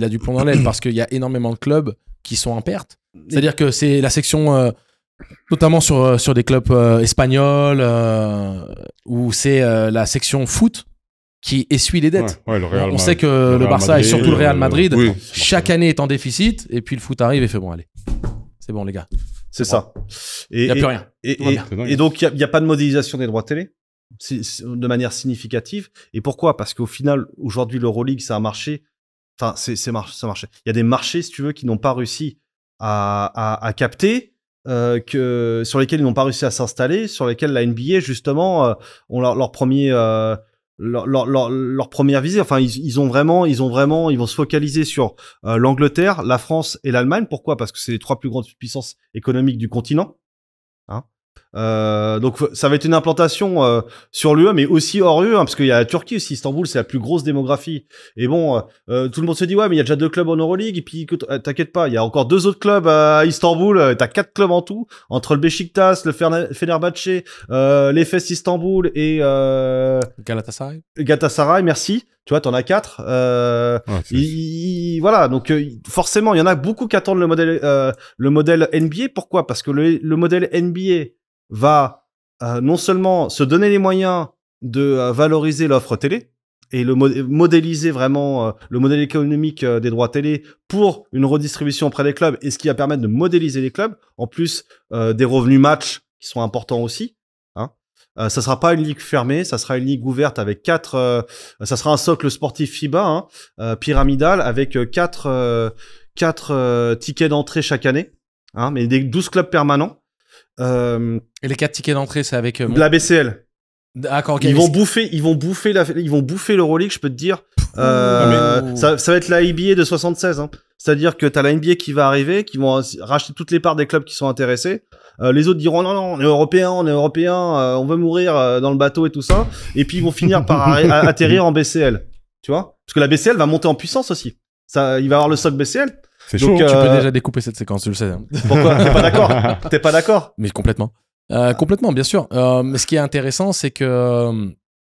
a du plomb dans l'aile parce qu'il y a énormément de clubs qui sont en perte. C'est-à-dire que c'est la section Notamment sur des clubs espagnols où c'est la section foot qui essuie les dettes. Ouais, le Real On sait que le Barça Madrid, et surtout le Real Madrid, oui. chaque année est en déficit et puis le foot arrive et fait bon, allez. C'est bon, les gars. C'est ça. Il n'y a plus rien. Et donc, il n'y a pas de modélisation des droits télé de manière significative. Et pourquoi? Parce qu'au final, aujourd'hui, l'Euroleague, c'est un marché. Enfin, c'est un marché. Il y a des marchés, si tu veux, qui n'ont pas réussi à capter, sur lesquels ils n'ont pas réussi à s'installer, sur lesquels la NBA, justement, ont leur premier. Leur première visée, enfin ils vont se focaliser sur l'Angleterre, la France et l'Allemagne. Pourquoi? Parce que c'est les 3 plus grandes puissances économiques du continent. Hein, donc ça va être une implantation sur l'UE, mais aussi hors UE, parce qu'il y a la Turquie aussi. Istanbul, c'est la plus grosse démographie. Et bon, tout le monde se dit ouais, mais il y a déjà 2 clubs en Euroleague. Et puis t'inquiète pas, il y a encore 2 autres clubs à Istanbul. T'as 4 clubs en tout, entre le Beşiktaş, le Fenerbahçe, l'Efes Istanbul et Galatasaray. Merci. Tu vois, t'en as 4. Voilà, donc forcément, il y en a beaucoup qui attendent le modèle NBA. Pourquoi? Parce que le modèle NBA va non seulement se donner les moyens de valoriser l'offre télé et modéliser vraiment le modèle économique des droits télé pour une redistribution auprès des clubs, et ce qui va permettre de modéliser les clubs, en plus des revenus match qui sont importants aussi. Ça sera pas une ligue fermée, ça sera une ligue ouverte avec 4. Ça sera un socle sportif FIBA pyramidal avec 4 tickets d'entrée chaque année, mais des 12 clubs permanents. Et les 4 tickets d'entrée, c'est avec la BCL. D'accord, okay. Ils vont bouffer l'Euroleague, je peux te dire. Ça va être la NBA de 76. C'est-à-dire que t'as la NBA qui va arriver, qui vont racheter toutes les parts des clubs qui sont intéressés. Les autres diront non, on est européens, on veut mourir dans le bateau et tout ça. Et puis ils vont finir par atterrir en BCL. Tu vois? Parce que la BCL va monter en puissance aussi. Il va y avoir le socle BCL. C'est chaud. Tu peux déjà découper cette séquence, tu le sais. Pourquoi? T'es pas d'accord? Mais complètement. Complètement, bien sûr. Mais ce qui est intéressant, c'est que...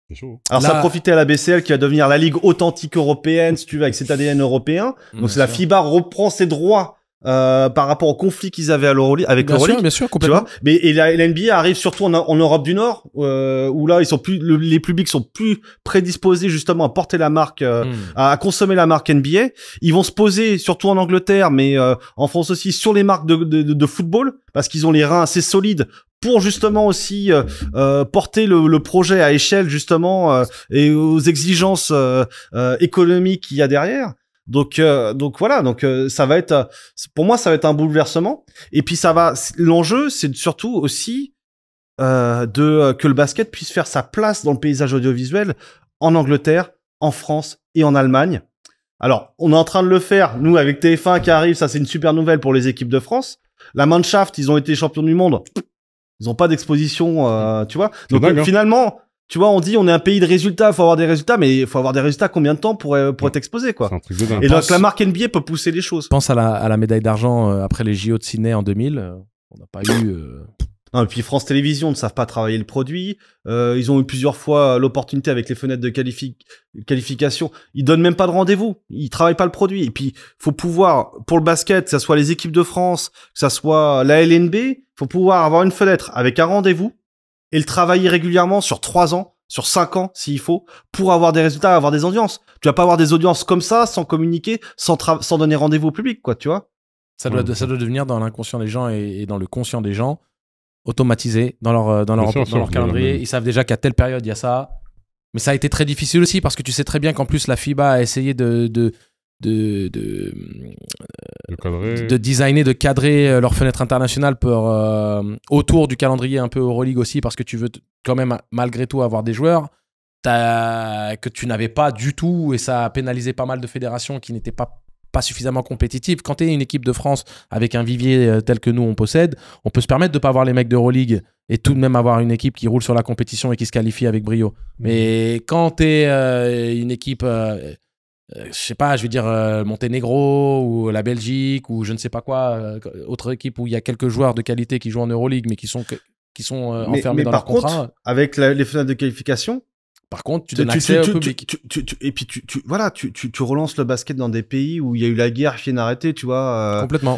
c'est chaud. Alors ça a profité à la BCL qui va devenir la ligue authentique européenne, si tu veux, avec cet ADN européen. Donc c'est la FIBA reprend ses droits par rapport au conflit qu'ils avaient avec l'Euroleague. Bien sûr, complètement. Tu vois, mais la NBA arrive surtout en Europe du Nord, où là ils sont les publics sont plus prédisposés justement à porter la marque, à consommer la marque NBA. Ils vont se poser surtout en Angleterre, mais en France aussi, sur les marques de football, parce qu'ils ont les reins assez solides pour justement aussi porter le projet à échelle justement et aux exigences économiques qu'il y a derrière. Donc voilà, ça va être, pour moi, ça va être un bouleversement. Et puis l'enjeu, c'est surtout aussi que le basket puisse faire sa place dans le paysage audiovisuel en Angleterre, en France et en Allemagne. Alors, on est en train de le faire, nous, avec TF1 qui arrive, ça c'est une super nouvelle pour les équipes de France. La Mannschaft, ils ont été champions du monde. Ils ont pas d'exposition, tu vois. Donc dingue, finalement, tu vois, on dit on est un pays de résultats, faut avoir des résultats, mais il faut avoir des résultats combien de temps pour être exposé, quoi. Et donc la marque NBA peut pousser les choses. Pense à la médaille d'argent après les JO de Sydney en 2000. On n'a pas eu. Non, et puis France Télévisions ne savent pas travailler le produit. Ils ont eu plusieurs fois l'opportunité avec les fenêtres de qualification. Ils donnent même pas de rendez-vous. Ils travaillent pas le produit. Et puis, faut pouvoir, pour le basket, que ça soit les équipes de France, que ça soit la LNB, faut pouvoir avoir une fenêtre avec un rendez-vous et le travailler régulièrement sur 3 ans, sur 5 ans, s'il faut, pour avoir des résultats, avoir des audiences. Tu vas pas avoir des audiences comme ça, sans communiquer, sans donner rendez-vous au public, quoi, tu vois. Ça doit devenir dans l'inconscient des gens et dans le conscient des gens, automatisé dans leur calendrier. Ils savent déjà qu'à telle période, il y a ça. Mais ça a été très difficile aussi parce que tu sais très bien qu'en plus, la FIBA a essayé de designer, de cadrer leur fenêtre internationale autour du calendrier un peu Euroleague aussi, parce que tu veux quand même malgré tout avoir des joueurs que tu n'avais pas du tout, et ça a pénalisé pas mal de fédérations qui n'étaient pas suffisamment compétitives. Quand tu es une équipe de France avec un vivier tel que nous on possède, on peut se permettre de pas avoir les mecs d'Euroleague et tout de même avoir une équipe qui roule sur la compétition et qui se qualifie avec brio. Mais quand tu es une équipe je sais pas, je veux dire Monténégro ou la Belgique ou je ne sais pas quoi, autre équipe où il y a quelques joueurs de qualité qui jouent en Euroleague mais qui sont enfermés dans leur contrat. Contre, avec les fenêtres de qualification, Par contre, tu donnes accès au public. Et puis tu relances le basket dans des pays où il y a eu la guerre qui est arrêtée, tu vois. Complètement.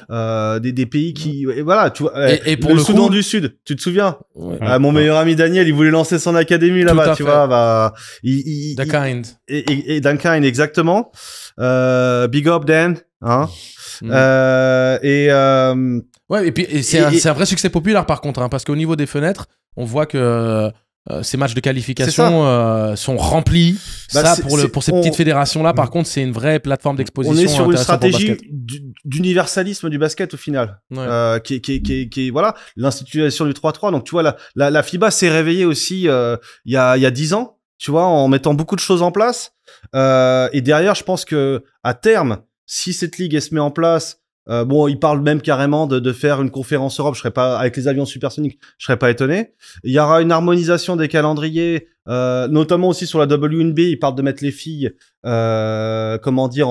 Des pays qui, voilà, tu vois. Et pour le Soudan coup, du Sud, tu te souviens? Ouais. Mon meilleur ami Daniel, il voulait lancer son académie là-bas, tu vois. Bah, The Kind. Et The Kind, exactement. Big up Dan, hein. Ouais, et puis c'est un vrai succès populaire par contre, hein, parce qu'au niveau des fenêtres, on voit que ces matchs de qualification sont remplis. Bah, pour ces petites fédérations-là, par contre, c'est une vraie plateforme d'exposition. On est sur une stratégie d'universalisme du basket au final, qui est voilà, l'institution du 3-3. Donc tu vois, la FIBA s'est réveillée aussi il y a 10 ans, tu vois, en mettant beaucoup de choses en place. Et derrière, je pense que à terme, si cette ligue elle se met en place, bon, ils parlent même carrément de faire une conférence Europe. Je serais pas avec les avions supersoniques, je serais pas étonné. Il y aura une harmonisation des calendriers, notamment aussi sur la WNBA. Ils parlent de mettre les filles, comment dire,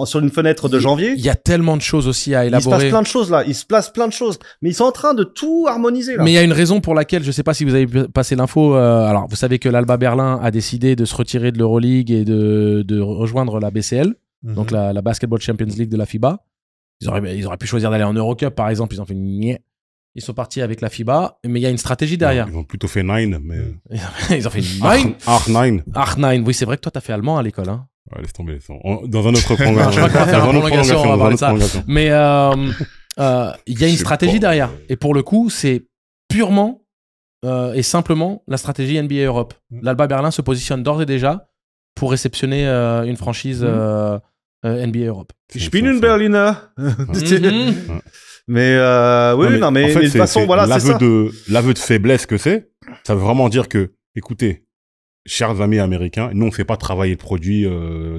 sur une fenêtre de janvier. Il y a tellement de choses aussi à élaborer. Il se passe plein de choses là. Il se place plein de choses, mais ils sont en train de tout harmoniser là. Mais il y a une raison pour laquelle, je sais pas si vous avez passé l'info. Alors, vous savez que l'Alba Berlin a décidé de se retirer de l'Euroleague et de rejoindre la BCL, donc la Basketball Champions League de la FIBA. Ils auraient pu choisir d'aller en Eurocup, par exemple. Ils ont fait niais. Ils sont partis avec la FIBA, mais il y a une stratégie derrière. Ils ont plutôt fait 9, mais... Ils ont fait 9. Arc 9. Oui, c'est vrai que toi, t'as fait allemand à l'école. Hein. Ouais, laisse tomber. Dans un autre prolongation. Je crois qu'on va faire une prolongation, on va parler de ça. Mais il y a une stratégie derrière. Et pour le coup, c'est purement et simplement la stratégie NBA Europe. L'Alba Berlin se positionne d'ores et déjà pour réceptionner une franchise... NBA Europe. Ich bin ein Berliner. Mais oui, non, mais en fait, de toute façon, voilà, c'est ça. L'aveu de faiblesse que ça veut vraiment dire que, écoutez, chers amis américains, nous on fait pas travailler le produit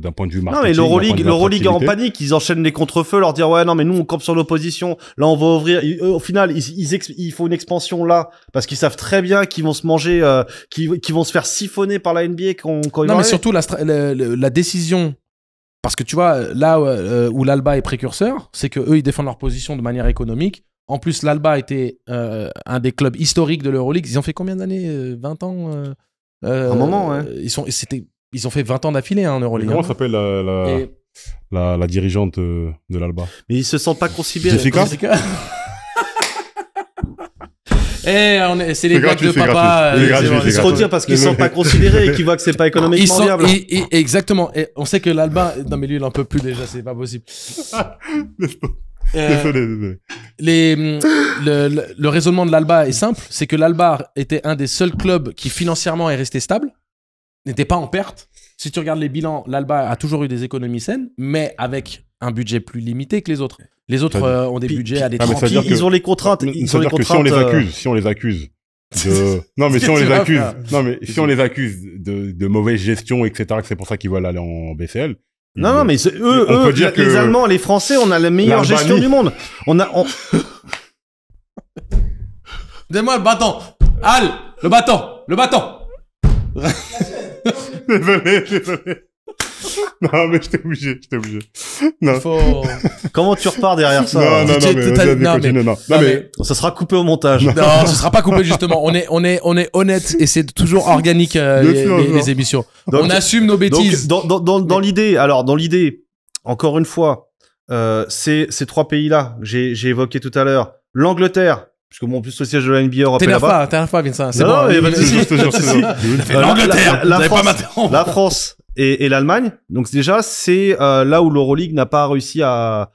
d'un point de vue marketing. Non, mais l'Euroleague est en panique, ils enchaînent les contre-feux, leur dire ouais non mais nous on campe sur l'opposition, là on va ouvrir. Au final, il faut une expansion là parce qu'ils savent très bien qu'ils vont se manger, qu'ils vont se faire siphonner par la NBA quand ils vont. Non mais surtout la décision. Parce que tu vois, là où l'Alba est précurseur, c'est que eux ils défendent leur position de manière économique. En plus, l'Alba était un des clubs historiques de l'Euroleague. Ils ont fait combien d'années 20 ans un moment, ouais. Ils ont fait 20 ans d'affilée en Euroleague. Comment s'appelle la dirigeante de l'Alba? Mais ils se sentent pas considérés. Jessica. C'est les blagues de papa. Ils se retirent parce qu'ils ne sont pas considérés et qu'ils voient que c'est pas économiquement viable. Exactement. Et on sait que l'Alba, non mais lui il en peut plus déjà, c'est pas possible. Désolé. Le raisonnement de l'Alba est simple, c'est que l'Alba était un des seuls clubs qui financièrement est resté stable, n'était pas en perte. Si tu regardes les bilans, l'Alba a toujours eu des économies saines, mais avec un budget plus limité que les autres. Les autres ont des budgets à des 30. Ils ont les contraintes. Si on les accuse de mauvaise gestion, etc., que c'est pour ça qu'ils veulent aller en BCL. Non, mais eux, les Allemands, les Français, on a la meilleure gestion du monde. Donne-moi le bâton. Al, le bâton. Désolé. Non, mais j'étais obligé. Non. Comment tu repars derrière ça? Non, mais ça sera coupé au montage. Non, ce sera pas coupé justement. On est honnête et c'est toujours organique les émissions. Donc, on assume nos bêtises. Donc, dans l'idée, encore une fois, ces trois pays-là, j'ai évoqué tout à l'heure, l'Angleterre. Parce que bon, en plus, le siège de la NBA Europe est là-bas. T'énerve pas, Vincent. C'est bon. L'Angleterre. La France et l'Allemagne. Donc déjà, c'est là où l'Euroleague n'a pas réussi à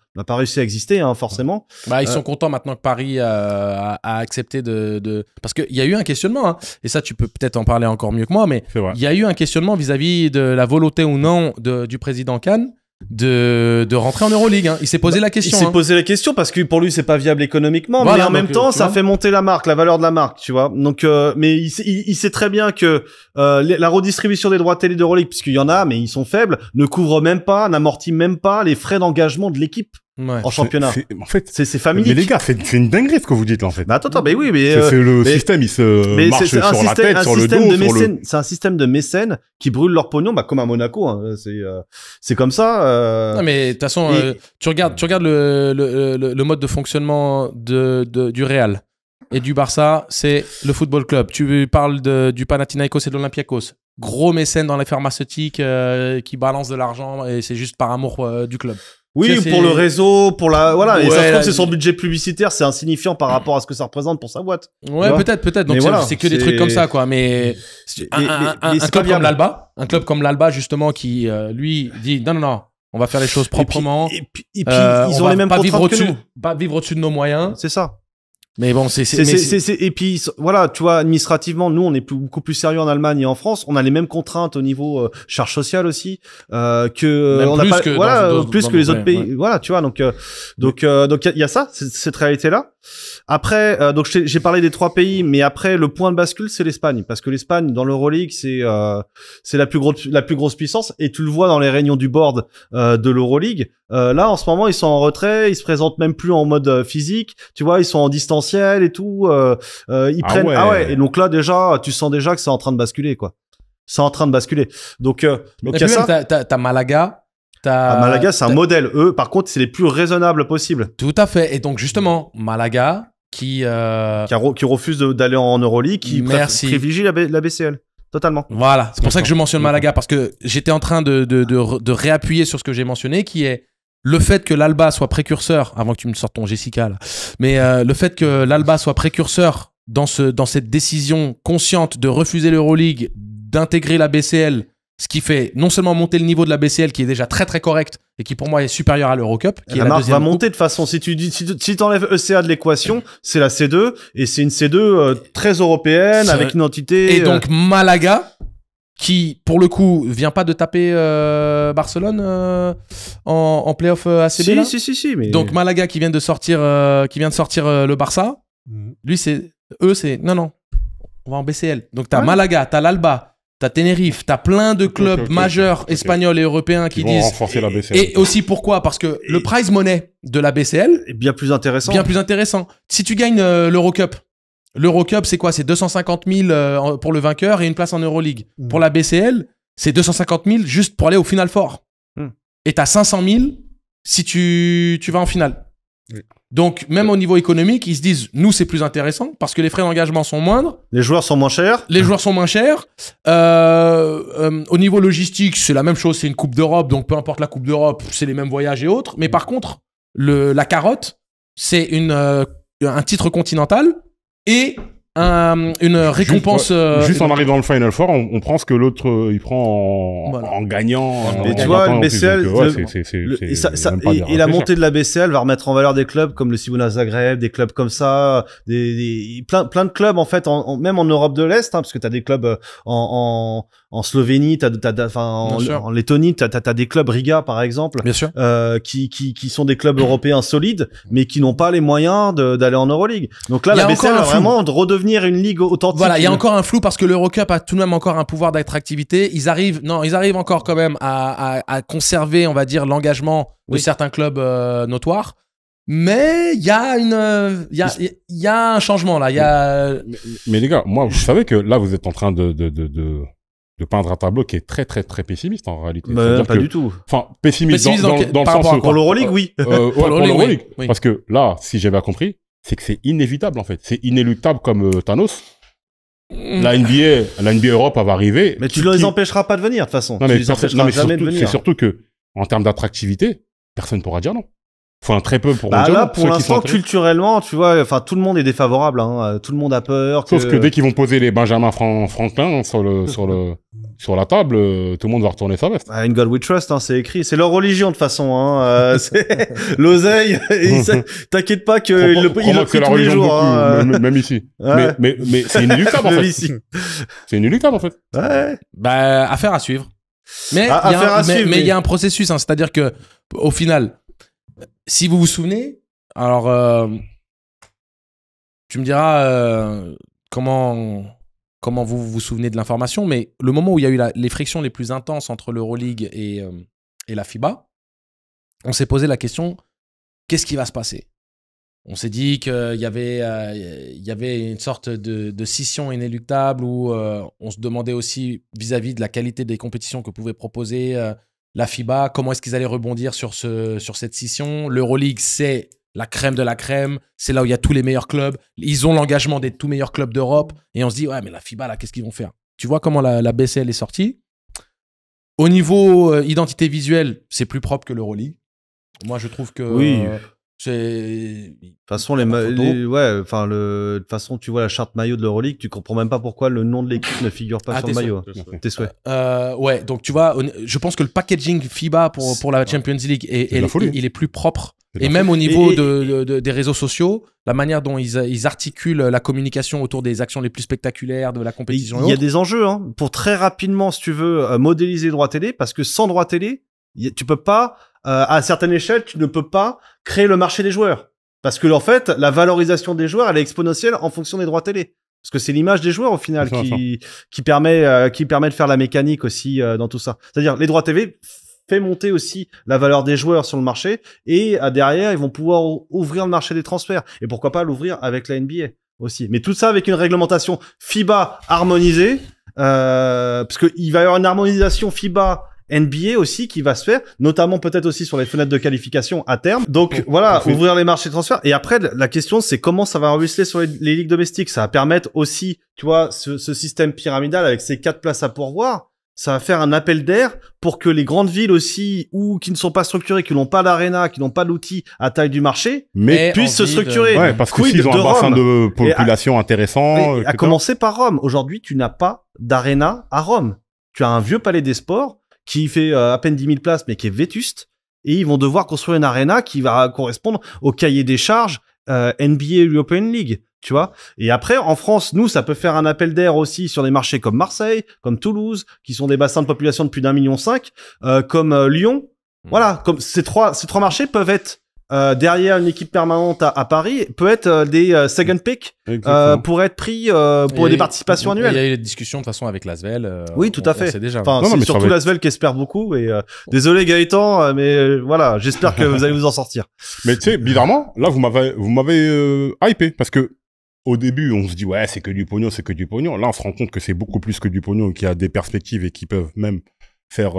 exister, hein, forcément. Bah, ils sont contents maintenant que Paris a accepté de... Parce qu'il y a eu un questionnement, hein, et ça, tu peux peut-être en parler encore mieux que moi, mais il y a eu un questionnement vis-à-vis de la volonté ou non du président Kahn de rentrer en Euroleague, hein. Il s'est posé la question. Il s'est posé la question parce que pour lui c'est pas viable économiquement, voilà, mais en même temps ça fait monter la marque, la valeur de la marque, tu vois. Donc mais il sait très bien que la redistribution des droits télé d'Euroleague, puisqu'il y en a mais ils sont faibles, ne couvre même pas, n'amortit même pas les frais d'engagement de l'équipe. Ouais. En championnat. En fait, c'est familier. Mais les gars, c'est une dinguerie ce que vous dites là en fait. Mais attends, mais oui, mais c'est le système, il se marche sur la tête, sur le dos, c'est un système de mécènes qui brûlent leur pognon, bah comme à Monaco. Hein. C'est comme ça. Non, mais de toute façon, tu regardes le mode de fonctionnement du Real et du Barça, c'est le football club. Tu parles du Panathinaikos et de l'Olympiakos. gros mécènes dans les pharmaceutiques qui balancent de l'argent et c'est juste par amour du club. Oui, pour le réseau, pour la, voilà. Et Ouais, ça se trouve, c'est son budget publicitaire, c'est insignifiant par rapport à ce que ça représente pour sa boîte. Ouais, peut-être. Donc, c'est que des trucs comme ça, quoi. Mais un club comme l'Alba, justement, qui, lui, dit, non, on va faire les choses proprement. Et puis ils ont les mêmes contraintes que nous. Pas vivre au-dessus de nos moyens. C'est ça. Mais bon, et puis voilà, tu vois, administrativement, nous on est beaucoup plus sérieux en Allemagne et en France. On a les mêmes contraintes au niveau charge sociale aussi que on a pas, voilà, plus que les autres pays. Ouais. Voilà, tu vois, donc il y a ça, cette réalité là. Après, donc j'ai parlé des 3 pays, mais après le point de bascule c'est l'Espagne, parce que l'Espagne dans l'Euroleague c'est la plus grosse puissance, et tu le vois dans les réunions du board de l'Euroleague. Là en ce moment ils sont en retrait, ils se présentent même plus en mode physique, tu vois, ils sont en distanciel et tout. Ils prennent et donc là déjà tu sens déjà que c'est en train de basculer, quoi. C'est en train de basculer. Donc il y a ça. T'as Malaga. Malaga, c'est un modèle. Eux, par contre, c'est les plus raisonnables possibles. Tout à fait. Et donc, justement, Malaga, qui refuse d'aller en Euroleague, qui privilégie la BCL. Totalement. Voilà. C'est pour ça que je mentionne Malaga, parce que j'étais en train de réappuyer sur ce que j'ai mentionné, qui est le fait que l'Alba soit précurseur, avant que tu me sortes ton Jessica, là. Mais le fait que l'Alba soit précurseur dans cette décision consciente de refuser l'Euroleague, d'intégrer la BCL, ce qui fait non seulement monter le niveau de la BCL, qui est déjà très très correct et qui pour moi est supérieur à l'Eurocup, qui la marque va monter de façon, si t'enlèves ECA de l'équation, c'est la C2, et c'est une C2 très européenne, avec une entité. Et donc Malaga, qui pour le coup vient pas de taper Barcelone en playoff ACB. Si, mais donc Malaga qui vient de sortir le Barça, lui c'est non, on va en BCL. Donc t'as Malaga, t'as l'Alba, t'as Tenerife, t'as plein de clubs majeurs espagnols et européens qui disent renforcer la BCL. Et aussi pourquoi? Parce que le prize money de la BCL est bien plus intéressant. Si tu gagnes l'Eurocup, c'est quoi? C'est 250 000 pour le vainqueur et une place en Euroleague. Pour la BCL, c'est 250 000 juste pour aller au Final Four. Et t'as 500 000 si tu vas en finale. Oui. Donc, même au niveau économique, ils se disent, nous, c'est plus intéressant parce que les frais d'engagement sont moindres. Les joueurs sont moins chers. Au niveau logistique, c'est la même chose. C'est une Coupe d'Europe. Donc, peu importe la Coupe d'Europe, c'est les mêmes voyages et autres. Mais par contre, la carotte, c'est un titre continental et une récompense. Juste on arrive dans le Final Four, on prend ce que l'autre il prend en gagnant. Et tu vois, le BCL, et la montée de la BCL va remettre en valeur des clubs comme le Cibona Zagreb, des clubs comme ça, plein de clubs en fait, même en Europe de l'Est, hein, parce que t'as des clubs en Slovénie, en Lettonie, t'as des clubs Riga par exemple, bien sûr, qui sont des clubs européens solides, mais qui n'ont pas les moyens d'aller en Euroleague. Donc là, la BCL va vraiment redevenir une ligue authentique. Voilà, il y a encore un flou parce que l'Eurocup a tout de même encore un pouvoir d'attractivité. Ils arrivent encore quand même à conserver, on va dire, l'engagement de certains clubs notoires. Mais il y a un changement là. Mais les gars, moi, vous savez que là, vous êtes en train de peindre un tableau qui est très très très pessimiste en réalité. Pas du tout. Enfin, pessimiste dans le sens pour l'Euroleague, oui. Pour l'Euroleague, oui. Parce que là, si j'avais compris, c'est que c'est inévitable en fait. C'est inéluctable comme Thanos. La NBA Europe va arriver. Mais tu ne les empêcheras pas de venir de toute façon. Non, mais c'est surtout que en termes d'attractivité, personne ne pourra dire non. Enfin, très peu pour dire là, pour l'instant, culturellement, tu vois, enfin, tout le monde est défavorable, hein. Tout le monde a peur. Sauf que dès qu'ils vont poser les Benjamin Franklin sur la table, tout le monde va retourner sa veste. In God we trust, hein, c'est écrit. C'est leur religion, de toute façon, hein. C'est l'oseille. T'inquiète pas qu'ils le prient tous les jours, hein. Même ici. Ouais. Mais c'est inéluctable, en fait. C'est inéluctable, en fait. Ouais. Affaire à suivre. Mais il y a un processus, hein. C'est-à-dire que, au final, si vous vous souvenez, alors tu me diras comment vous vous souvenez de l'information, mais le moment où il y a eu les frictions les plus intenses entre l'Euroleague et la FIBA, on s'est posé la question, qu'est-ce qui va se passer? On s'est dit qu'il y avait une sorte de scission inéluctable où on se demandait aussi vis-à-vis de la qualité des compétitions que pouvait proposer la FIBA, comment est-ce qu'ils allaient rebondir sur cette scission. L'Euroleague, c'est la crème de la crème, c'est là où il y a tous les meilleurs clubs. Ils ont l'engagement des tout meilleurs clubs d'Europe. Et on se dit, ouais, mais la FIBA, là, qu'est-ce qu'ils vont faire? tu vois comment la BCL est sortie. Au niveau identité visuelle, c'est plus propre que l'Euroleague. Moi, je trouve que c'est. De toute façon, de toute façon, tu vois la charte maillot de l'Euroleague, tu comprends même pas pourquoi le nom de l'équipe ne figure pas sur le maillot. Tes souhaits. Ouais, donc tu vois, je pense que le packaging FIBA pour la Champions League il est plus propre. Et même au niveau des réseaux sociaux, la manière dont ils articulent la communication autour des actions les plus spectaculaires de la compétition. Il y a des enjeux pour très rapidement, si tu veux, modéliser les droits télé, parce que sans droits télé, tu peux pas, à certaines échelles, tu ne peux pas créer le marché des joueurs. Parce que en fait, la valorisation des joueurs, elle est exponentielle en fonction des droits télé. Parce que c'est l'image des joueurs au final qui permet de faire la mécanique aussi dans tout ça. C'est-à-dire les droits TV fait monter aussi la valeur des joueurs sur le marché et derrière ils vont pouvoir ouvrir le marché des transferts et pourquoi pas l'ouvrir avec la NBA aussi. Mais tout ça avec une réglementation FIBA harmonisée parce que il va y avoir une harmonisation FIBA NBA aussi qui va se faire, notamment peut-être aussi sur les fenêtres de qualification à terme. Donc voilà, ouvrir les marchés de transfert. Et après, la question, c'est comment ça va ruisseler sur les ligues domestiques. Ça va permettre aussi, tu vois, ce système pyramidal avec ces 4 places à pourvoir. Ça va faire un appel d'air pour que les grandes villes aussi, ou qui ne sont pas structurées, qui n'ont pas d'aréna, qui n'ont pas d'outils à taille du marché, mais puissent se structurer. Ouais, parce que s'ils ont un bassin de population intéressant. À commencer par Rome. Aujourd'hui, tu n'as pas d'aréna à Rome. Tu as un vieux palais des sports qui fait à peine 10 000 places, mais qui est vétuste. Et ils vont devoir construire une aréna qui va correspondre au cahier des charges NBA European League. Tu vois. Et après, en France, nous, ça peut faire un appel d'air aussi sur des marchés comme Marseille, comme Toulouse, qui sont des bassins de population de plus d'1,5 million, comme Lyon. Voilà. Comme ces trois marchés peuvent être derrière une équipe permanente à Paris, peut être des second pick pour être pris pour des participations annuelles. Il y a eu des discussions de toute façon avec l'Asvel. Oui, tout à fait. C'est déjà. Enfin, c'est surtout l'Asvel qui espère beaucoup. Et désolé Gaëtan, mais voilà, j'espère que vous allez vous en sortir. Mais tu sais, bizarrement, là, vous m'avez hypé parce que au début, on se dit, ouais, c'est que du pognon, c'est que du pognon. Là, on se rend compte que c'est beaucoup plus que du pognon, qu'il y a des perspectives et qui peuvent même faire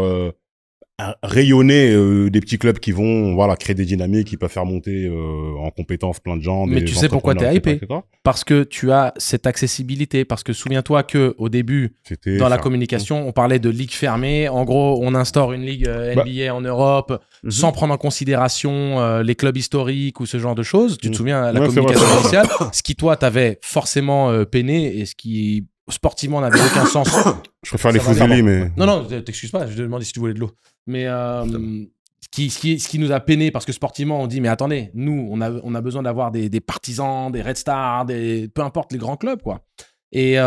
rayonner des petits clubs qui vont créer des dynamiques, qui peuvent faire monter en compétences plein de gens. Mais tu sais pourquoi t'es hypé ? Parce que tu as cette accessibilité. Parce que souviens-toi qu'au début, dans la communication, on parlait de ligue fermée. En gros, on instaure une ligue NBA en Europe sans prendre en considération les clubs historiques ou ce genre de choses. Tu te souviens, la communication initiale, ce qui, toi, t'avait forcément peiné et ce qui, sportivement, n'avait aucun sens. Je préfère les fusillis, mais... Non, t'excuses pas. Je te demandais si tu voulais de l'eau. Mais ce qui nous a peiné, parce que sportivement, on dit, mais attendez, nous, on a besoin d'avoir des partisans, des Red Stars, peu importe les grands clubs, quoi. Et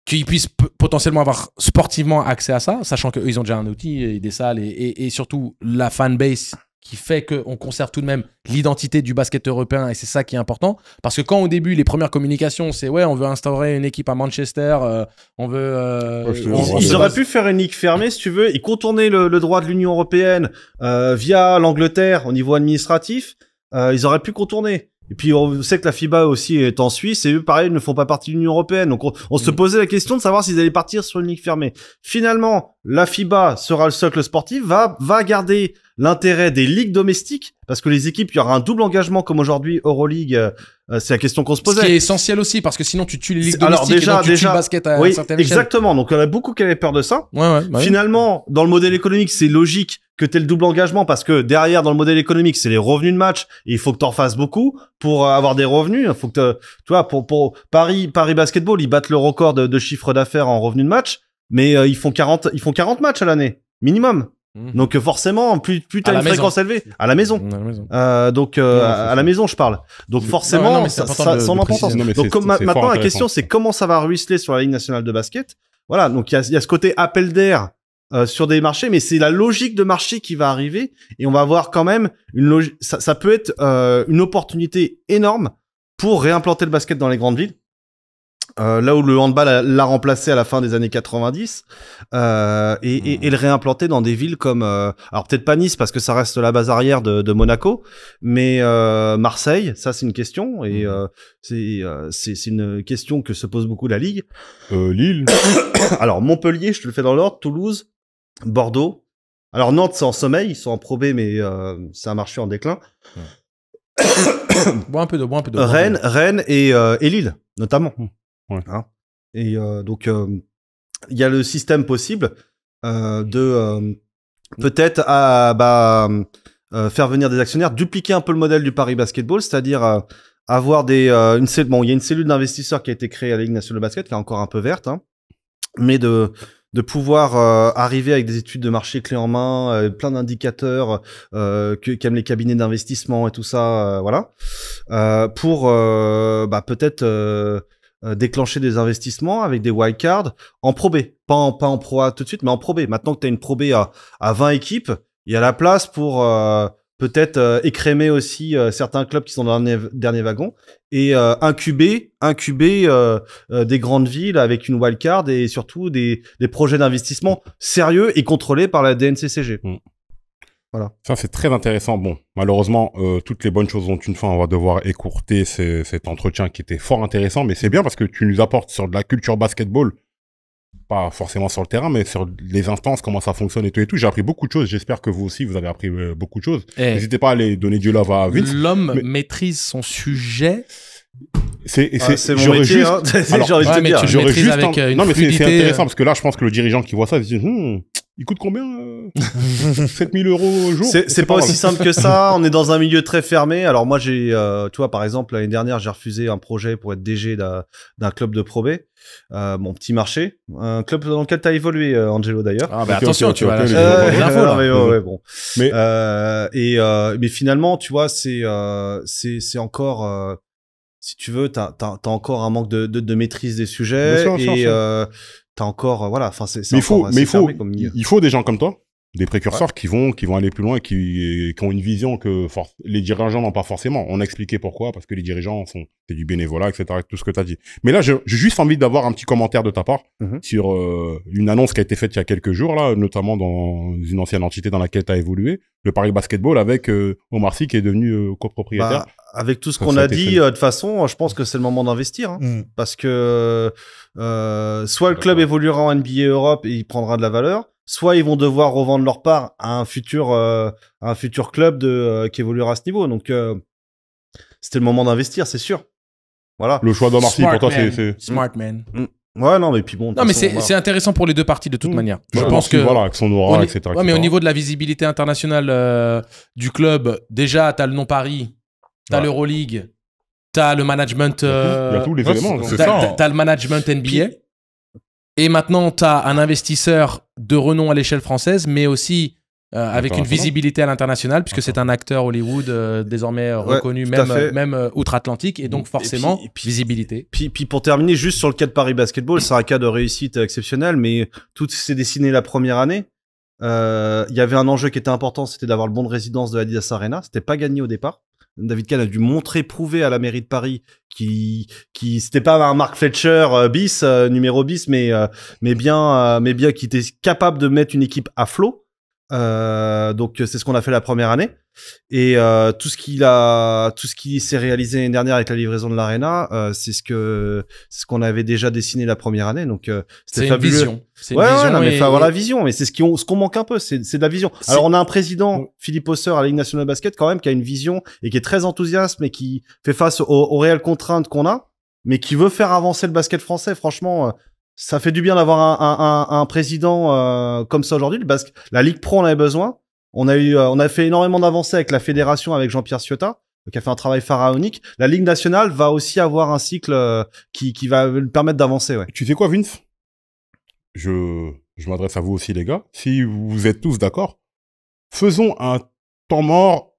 qu'ils puissent potentiellement avoir sportivement accès à ça, sachant qu'eux, ils ont déjà un outil, et des salles, et surtout la fanbase qui fait qu'on conserve tout de même l'identité du basket européen, et c'est ça qui est important. Parce que quand au début, les premières communications, c'est ouais, on veut instaurer une équipe à Manchester, on veut... Ils auraient pu faire une ligue fermée, si tu veux, et contourner le droit de l'Union européenne via l'Angleterre au niveau administratif. Ils auraient pu contourner. Et puis on sait que la FIBA aussi est en Suisse et eux pareil ne font pas partie de l'Union européenne. Donc on se posait la question de savoir s'ils allaient partir sur une ligue fermée. Finalement, la FIBA sera le socle sportif, va garder l'intérêt des ligues domestiques parce que les équipes, il y aura un double engagement comme aujourd'hui Euroleague. C'est la question qu'on se posait. Ce qui est essentiel aussi parce que sinon tu tues les ligues domestiques et donc tu tues le basket à une certaine échelle. Exactement. Donc il y en a beaucoup qui avaient peur de ça. Ouais, Finalement, dans le modèle économique, c'est logique que t'aies le double engagement parce que derrière, dans le modèle économique, c'est les revenus de match et il faut que t'en fasses beaucoup pour avoir des revenus. Il faut que tu vois, pour Paris Basketball, ils battent le record de chiffre d'affaires en revenus de match, mais ils font 40 matchs à l'année. Minimum. Donc forcément, plus t'as une fréquence élevée à la maison. À la maison, je parle. Donc forcément, ça en importance. Donc maintenant, la question, c'est comment ça va ruisseler sur la Ligue nationale de basket. Voilà. Donc il y a ce côté appel d'air sur des marchés, mais c'est la logique de marché qui va arriver et on va avoir quand même une logique. Ça peut être une opportunité énorme pour réimplanter le basket dans les grandes villes. Là où le handball l'a remplacé à la fin des années 90 et le réimplanter dans des villes comme alors peut-être pas Nice parce que ça reste la base arrière de Monaco, mais Marseille, ça c'est une question et c'est une question que se pose beaucoup la Ligue. Lille. Alors Montpellier, je te le fais dans l'ordre, Toulouse, Bordeaux. Alors Nantes c'est en sommeil, ils sont en Pro B mais c'est un marché en déclin. Bois un peu d'eau. Rennes et Lille notamment. Ouais. Hein. Et donc, il y a le système possible de peut-être faire venir des actionnaires, dupliquer un peu le modèle du Paris Basketball, c'est-à-dire avoir il y a une cellule d'investisseurs qui a été créée à la Ligue nationale de basket, qui est encore un peu verte, hein, mais de pouvoir arriver avec des études de marché clés en main, plein d'indicateurs qu'aiment les cabinets d'investissement et tout ça, voilà, pour peut-être déclencher des investissements avec des wildcards en Pro B, pas en Pro A tout de suite, mais en Pro B. Maintenant que tu as une Pro B à 20 équipes, il y a la place pour peut-être écrémer aussi certains clubs qui sont dans le dernier wagon et incuber des grandes villes avec une wildcard et surtout des projets d'investissement sérieux et contrôlés par la DNCCG. Voilà. Ça, c'est très intéressant. Bon, malheureusement, toutes les bonnes choses ont une fin. On va devoir écourter cet entretien qui était fort intéressant, mais c'est bien parce que tu nous apportes sur de la culture basketball, pas forcément sur le terrain, mais sur les instances, comment ça fonctionne et tout. J'ai appris beaucoup de choses. J'espère que vous aussi, vous avez appris beaucoup de choses. N'hésitez pas à aller donner du love à Vince. L'homme maîtrise son sujet. C'est mon métier, hein. Alors, j'ai envie de te dire. J'aurais juste avec une non, mais c'est fluidité, intéressant parce que là, je pense que le dirigeant qui voit ça, il se dit, il coûte combien 7 000 € au jour. C'est pas aussi simple que ça. On est dans un milieu très fermé. Alors moi, tu vois, par exemple, l'année dernière, j'ai refusé un projet pour être DG d'un club de Pro B. Mon petit marché, un club dans lequel tu as évolué, Angelo, d'ailleurs. Ah bah attention, tu vas bon. Mais finalement, tu vois, c'est encore, si tu veux, t'as encore un manque de maîtrise des sujets t'as encore, voilà, enfin il faut des gens comme toi, des précurseurs qui vont aller plus loin et qui ont une vision que les dirigeants n'ont pas forcément. On a expliqué pourquoi, parce que les dirigeants c'est du bénévolat, etc., tout ce que tu as dit. Mais là, j'ai juste envie d'avoir un petit commentaire de ta part sur une annonce qui a été faite il y a quelques jours, là, notamment dans une ancienne entité dans laquelle tu as évolué, le Paris Basketball, avec Omar Sy qui est devenu copropriétaire. Avec tout ce qu'on a dit, de toute façon, je pense que c'est le moment d'investir, hein, parce que soit le club évoluera en NBA Europe et il prendra de la valeur, soit ils vont devoir revendre leur part à un futur club qui évoluera à ce niveau. Donc, c'était le moment d'investir, c'est sûr. Voilà. Le choix d'Omar Sy, pour toi, c'est... Smart man. Ouais, non, mais puis bon. Non, mais c'est intéressant pour les deux parties de toute manière. Je pense que. Voilà, avec son aura, etc. Ouais, mais au niveau de la visibilité internationale du club, déjà, t'as le nom Paris, t'as l'Euroleague, t'as le management. Il y a tous les éléments. T'as le management NBA. Et maintenant, t'as un investisseur de renom à l'échelle française, mais aussi avec une visibilité à l'international, puisque c'est un acteur Hollywood désormais reconnu, même outre-Atlantique, et donc forcément, visibilité. Puis pour terminer, juste sur le cas de Paris Basketball, c'est un cas de réussite exceptionnel, mais tout s'est dessiné la première année. Il y avait un enjeu qui était important, c'était d'avoir le bon de résidence de Adidas Arena. C'était pas gagné au départ. David Kahn a dû prouver à la mairie de Paris qui c'était pas un Mark Fletcher numéro bis, mais bien qui était capable de mettre une équipe à flot. Donc c'est ce qu'on a fait la première année et tout ce qui s'est réalisé l'année dernière avec la livraison de l'Arena, c'est ce qu'on avait déjà dessiné la première année, donc c'était fabuleux. Vision. Mais faut avoir la vision, mais c'est ce qu'on manque un peu, c'est de la vision. Alors on a un président, Philippe Hauser à la Ligue nationale de basket quand même, qui a une vision et qui est très enthousiaste, mais qui fait face aux réelles contraintes qu'on a, mais qui veut faire avancer le basket français. Franchement, ça fait du bien d'avoir un président comme ça aujourd'hui. La Ligue Pro en avait besoin. On a fait énormément d'avancées avec la fédération, avec Jean-Pierre Ciotat, qui a fait un travail pharaonique. La Ligue nationale va aussi avoir un cycle qui va lui permettre d'avancer. Ouais. Tu sais quoi, Vince ? Je m'adresse à vous aussi, les gars. Si vous êtes tous d'accord, faisons un temps mort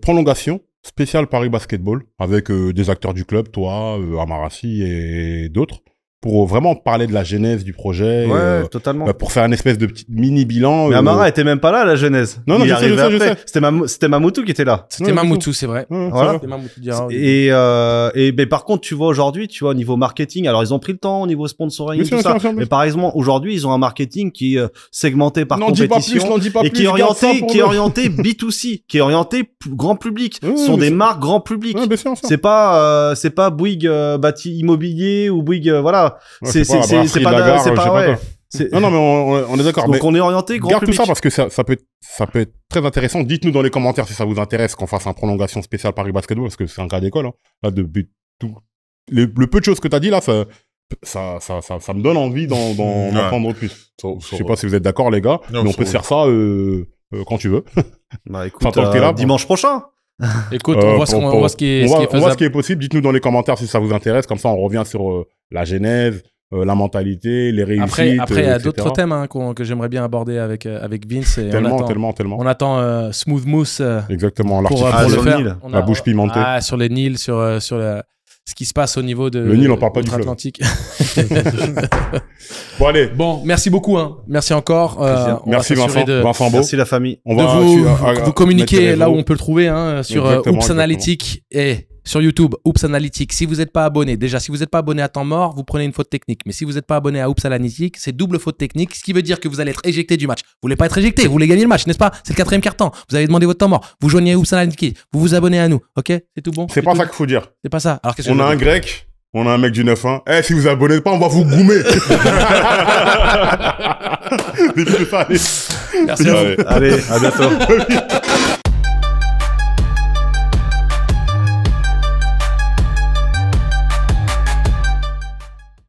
prolongation spécial Paris Basketball avec des acteurs du club, toi, Amarassi et d'autres, pour vraiment parler de la genèse du projet. Totalement. Pour faire une espèce de petit mini-bilan. Mais Amara était même pas là à la genèse. Non, il arrivait après. C'était Mamoutou qui était là. C'était Mamoutou, c'est vrai. Voilà. Et par contre, tu vois aujourd'hui, au niveau marketing, alors ils ont pris le temps au niveau sponsoring et tout ça. Mais par exemple, aujourd'hui, ils ont un marketing qui est segmenté par compétition et qui est orienté B2C, qui est orienté grand public. Ce sont des marques grand public. C'est pas Bouygues bâti immobilier ou Bouygues, voilà. C'est pas Non, mais on est d'accord. Donc on est orienté grand public. Garde tout ça parce que ça peut être très intéressant. Dites-nous dans les commentaires si ça vous intéresse qu'on fasse une prolongation spéciale Paris Basketball, parce que c'est un cas d'école. Hein. Là, le peu de choses que tu as dit là, ça me donne envie d'en apprendre plus. Je sais pas si vous êtes d'accord, les gars, Non, mais on peut se faire ça quand tu veux. Bah écoute, Enfin, tant que t'es là, dimanche prochain. Écoute, on voit ce qui est on voit faisable. ce qui est possible. Dites-nous dans les commentaires si ça vous intéresse. Comme ça, on revient sur la genèse, la mentalité, les réussites. Après, il y a etc. d'autres thèmes hein, que j'aimerais bien aborder avec Vince. Et Tellement. on attend Smooth Mousse Exactement, pour l'artificiel. le sur le faire. Nil. On La bouche pimentée. Sur les Nils, sur ce qui se passe au niveau de Le Nil, on parle pas du fleuve. Atlantique. Bon, allez. Bon, merci beaucoup. Hein. Merci encore. On Merci va s'assurer Vincent Beau. Merci la famille. On de va vous communiquer mettre les là où réseaux. on peut le trouver hein, sur Exactement, Oops Analytics et sur YouTube Oops Analytics. Si vous n'êtes pas abonné, déjà si vous n'êtes pas abonné à temps mort, vous prenez une faute technique. Mais si vous n'êtes pas abonné à Oops Analytics, c'est double faute technique, ce qui veut dire que vous allez être éjecté du match. Vous voulez pas être éjecté, vous voulez gagner le match, n'est-ce pas? C'est le 4e quart-temps. Vous avez demandé votre temps mort. Vous joignez Oops Analytics, vous vous abonnez à nous. Ok? C'est tout bon? C'est pas ça qu'il faut dire. C'est pas ça. Alors qu'est-ce que On je a veux un dire grec, on a un mec du 9-1. Eh, si vous abonnez pas, on va vous goumer. Merci à vous. Allez. Allez, à bientôt.